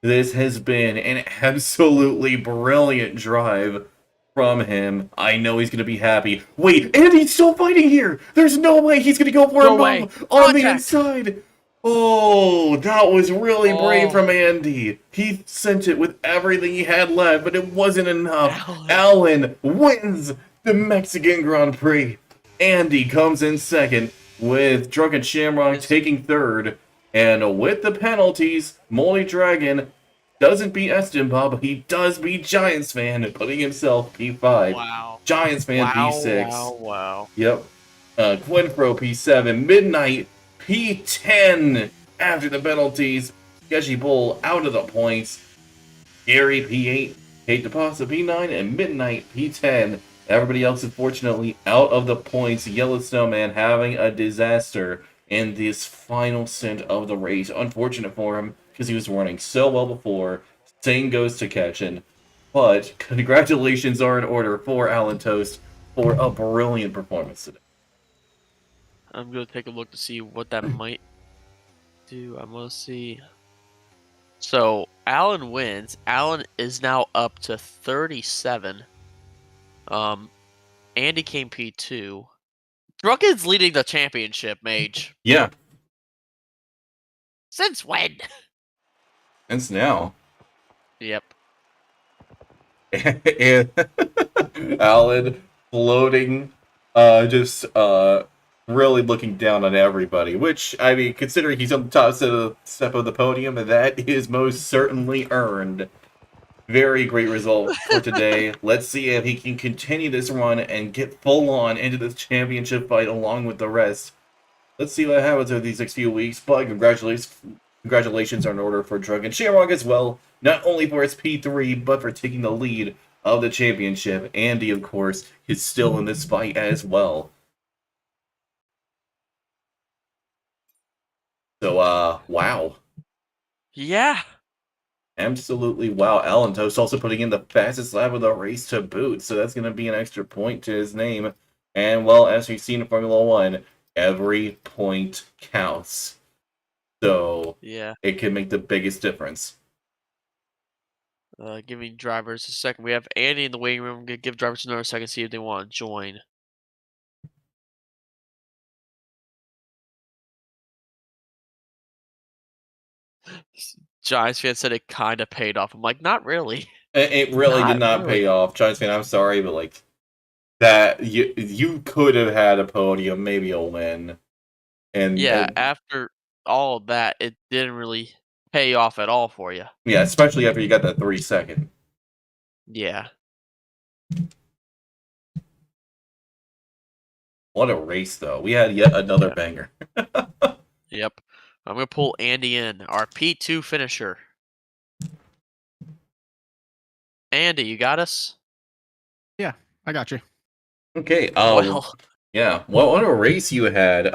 This has been an absolutely brilliant drive from him. I know he's going to be happy. Wait, Andy's still fighting here! There's no way he's going to go for a
No way.
move on the
Contact.
inside! Oh, that was really brave
Oh,
from Andy. He sent it with everything he had left, but it wasn't enough.
Alan.
Allen wins the Mexican Grand Prix. Andy comes in second, with Drunken Shamrock taking third. And with the penalties, Moldy Dragon doesn't beat Estimba, but he does beat Giantsfan, putting himself P5.
Wow.
Giantsfan
Wow,
P6.
wow.
Yep. Quinfro P7. Midnight P10 after the penalties. Sketchy Bull out of the points. Gary P8. Kate DePasa P9. And Midnight P10. Everybody else, unfortunately, out of the points. Yellow Snowman having a disaster in this final stint of the race. Unfortunate for him, because he was running so well before. Same goes to Ketchin. But congratulations are in order for Alan Toast for a brilliant performance today.
I'm going to take a look to see what that might do. I'm going to see. So, Alan wins. Alan is now up to 37. Andy came P2. Drunken's leading the championship, Mage.
Yeah.
Since when?
It's now.
Yep.
And Alan floating, really looking down on everybody. Which, I mean, considering he's on the top step of the podium, that is most certainly earned. Very great result for today. Let's see if he can continue this run and get full on into this championship fight along with the rest. Let's see what happens over these next few weeks. But congratulations are in order for Drunken Shamrock as well. Not only for his P3, but for taking the lead of the championship. Andy, of course, is still in this fight as well. So, wow.
Yeah.
Absolutely wow. Alan Toast also putting in the fastest lap of the race to boot, so that's going to be an extra point to his name. And, well, as we've seen in Formula 1, every point counts. So,
Yeah.
it can make the biggest difference.
Giving drivers a second. We have Andy in the waiting room. I'm going to give drivers another second, see if they want to join. Giants fan said it kind of paid off. I'm like, not really.
It really did not
really.
pay off. Giants fan, I'm sorry, but like that you could have had a podium, maybe a win. And
Yeah, after all of that, it didn't really pay off at all for you.
yeah, especially after you got that 3-second.
Yeah.
What a race, though. We had yet another banger.
Yep. I'm going to pull Andy in, our P2 finisher. Andy, you got us?
Yeah, I got you.
Okay.
Well,
yeah. What a race you had.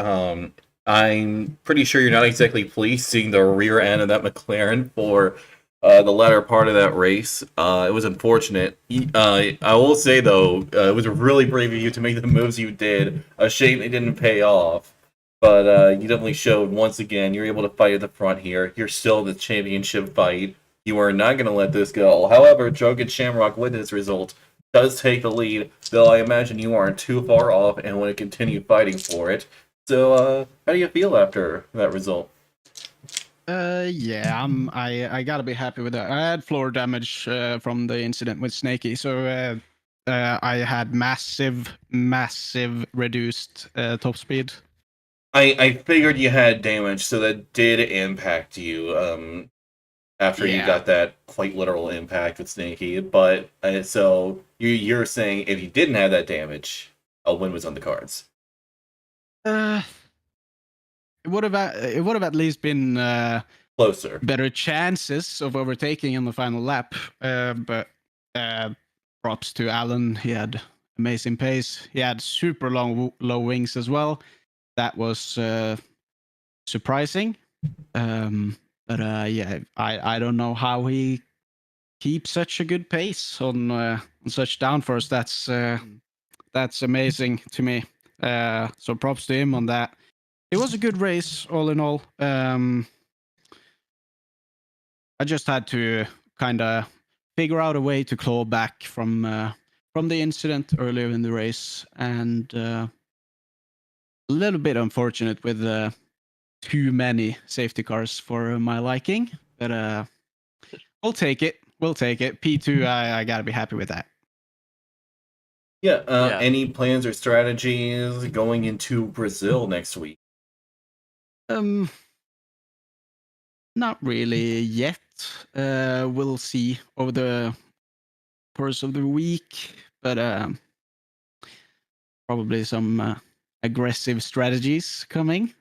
I'm pretty sure you're not exactly pleased seeing the rear end of that McLaren for the latter part of that race. It was unfortunate. I will say, though, it was really brave of you to make the moves you did. A shame they didn't pay off. But you definitely showed, once again, you're able to fight at the front here. You're still in the championship fight. You are not going to let this go. However, Drunken Shamrock, with this result, does take the lead, though I imagine you aren't too far off and want to continue fighting for it. So, how do you feel after that result?
Yeah, I gotta be happy with that. I had floor damage from the incident with Snakeey, so I had massive reduced top speed.
I figured you had damage, so that did impact you. After you got that quite literal impact with Snakeey, but so you're saying if you didn't have that damage, a win was on the cards.
It would have at least been
closer,
better chances of overtaking in the final lap. But props to Alan, he had amazing pace. He had super long low wings as well. That was surprising. But yeah, I don't know how he keeps such a good pace on such downforce. That's amazing to me. So props to him on that. It was a good race all in all. I just had to kind of figure out a way to claw back from the incident earlier in the race, and a little bit unfortunate with too many safety cars for my liking. But we'll take it. We'll take it. P2, I gotta be happy with that.
Yeah.
Yeah.
Any plans or strategies going into Brazil next week?
Not really yet. We'll see over the course of the week, but probably some aggressive strategies coming.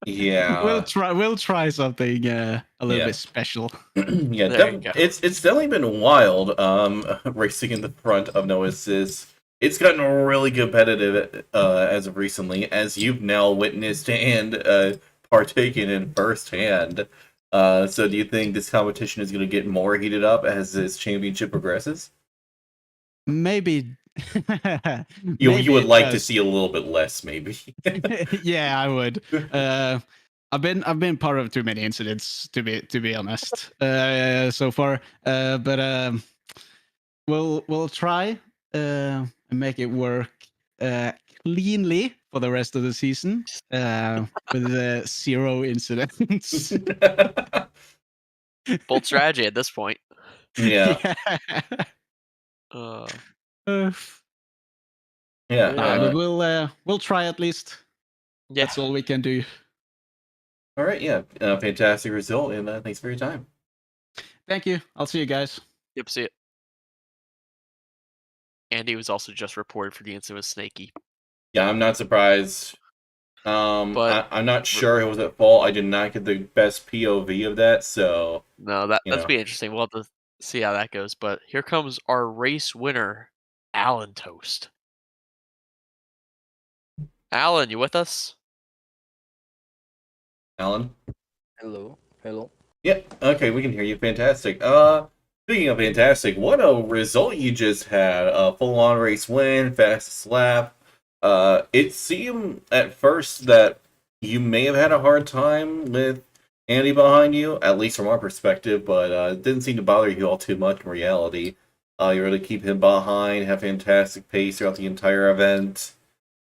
Yeah.
We'll try something a little
Yeah.
bit special.
Yeah,
There you go.
it's definitely been wild. Racing in the front of No Assist. It's gotten really competitive as of recently, as you've now witnessed and partaken in firsthand. So do you think this competition is going to get more heated up as this championship progresses?
Maybe.
You would
it
like to
does.
see a little bit less, maybe.
Yeah, I would. I've been part of too many incidents to be honest so far. But we'll try and make it work cleanly for the rest of the season with 0 incidents.
Bold strategy at this point.
Yeah.
Uh,
Uh,
Yeah.
but we'll try at least.
yeah.
That's all we can do.
All right. Yeah. Fantastic result, and thanks for your time.
Thank you. I'll see you guys.
Yep, see it. Andy was also just reported for the incident with Snakeey.
Yeah, I'm not surprised.
But
I'm not sure it was at fault. I did not get the best POV of that, so
no, that's be interesting. We'll have to see how that goes. But here comes our race winner, Alan Toast. Alan, you with us?
Alan.
Hello.
Yeah, okay, we can hear you. Fantastic. Speaking of fantastic, what a result you just had. A full-on race win, fastest lap. It seemed at first that you may have had a hard time with Andy behind you, at least from our perspective, but it didn't seem to bother you all too much in reality. You really keep him behind, have fantastic pace throughout the entire event,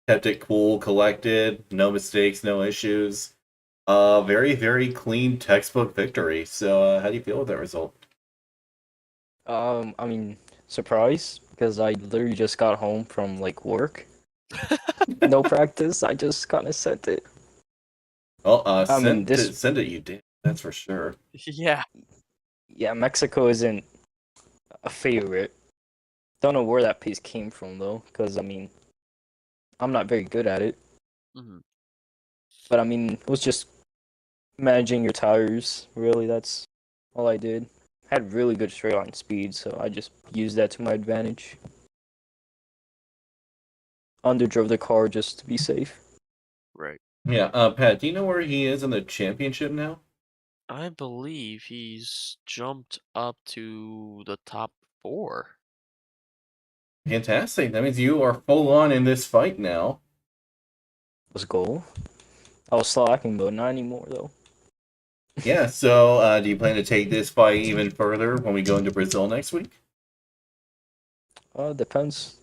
kept it cool, collected, no mistakes, no issues. Very, very clean textbook victory. So, how do you feel with that result?
I mean, surprise, because I literally just got home from like work. No practice. I just kind of sent it.
Well,
I mean, this.
send it, you did. That's for sure.
Yeah.
Yeah, Mexico isn't a favorite. Don't know where that piece came from though, because I mean, I'm not very good at it.
Mm-hmm.
But I mean, it was just managing your tires. Really, that's all I did. Had really good straight line speed, so I just used that to my advantage. Underdrove the car just to be safe.
Right.
Yeah, Pat, do you know where he is in the championship now?
I believe he's jumped up to the top 4.
Fantastic. That means you are full on in this fight now.
Was goal. I was slacking, but not anymore though.
Yeah, so do you plan to take this fight even further when we go into Brazil next week?
Depends.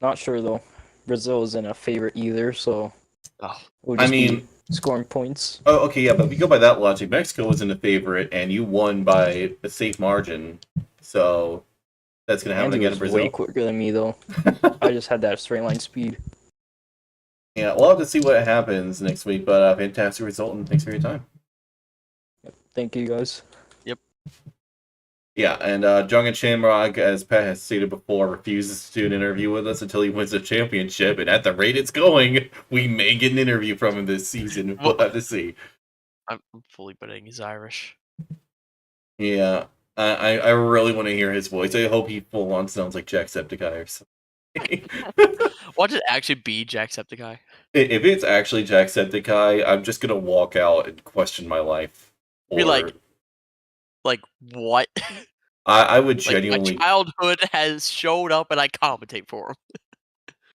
Not sure though. Brazil isn't a favorite either, so
Oh,
we'll
I
just be
mean,
scoring points.
oh, okay, yeah, but if we go by that logic, Mexico wasn't a favorite, and you won by a safe margin, so that's going to happen
Andy
again in
was way
Brazil.
quicker than me though. I just had that straight line speed.
Yeah, we'll have to see what happens next week, but fantastic result, and thanks for your time.
Yep. Thank you guys.
Yeah, and Jungen Shamrock, as Pat has stated before, refuses to do an interview with us until he wins the championship, and at the rate it's going, we may get an interview from him this season. We'll have to see.
I'm fully betting he's Irish.
Yeah. I really want to hear his voice. I hope he full on sounds like Jacksepticeye or something.
Watch it actually be Jacksepticeye.
If it's actually Jacksepticeye, I'm just gonna walk out and question my life.
Be like what?
I would
Like
genuinely.
my childhood has showed up and I commentate for him.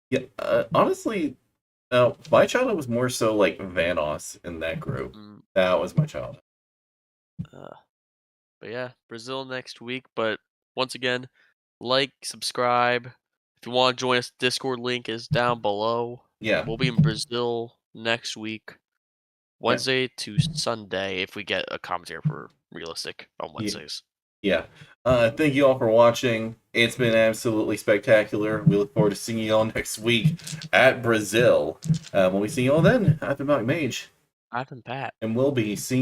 Yeah, honestly, no, my childhood was more so like Vanoss in that group. That was my childhood.
But yeah, Brazil next week. But once again, like, subscribe. If you want to join us, Discord link is down below.
Yeah.
We'll be in Brazil next week, Wednesday to Sunday, if we get a commentary for Realistic on Wednesdays.
Yeah. Thank you all for watching. It's been absolutely spectacular. We look forward to seeing you all next week at Brazil. When we see you all then, I've been Mike Mage.
I've been Pat.
And we'll be seeing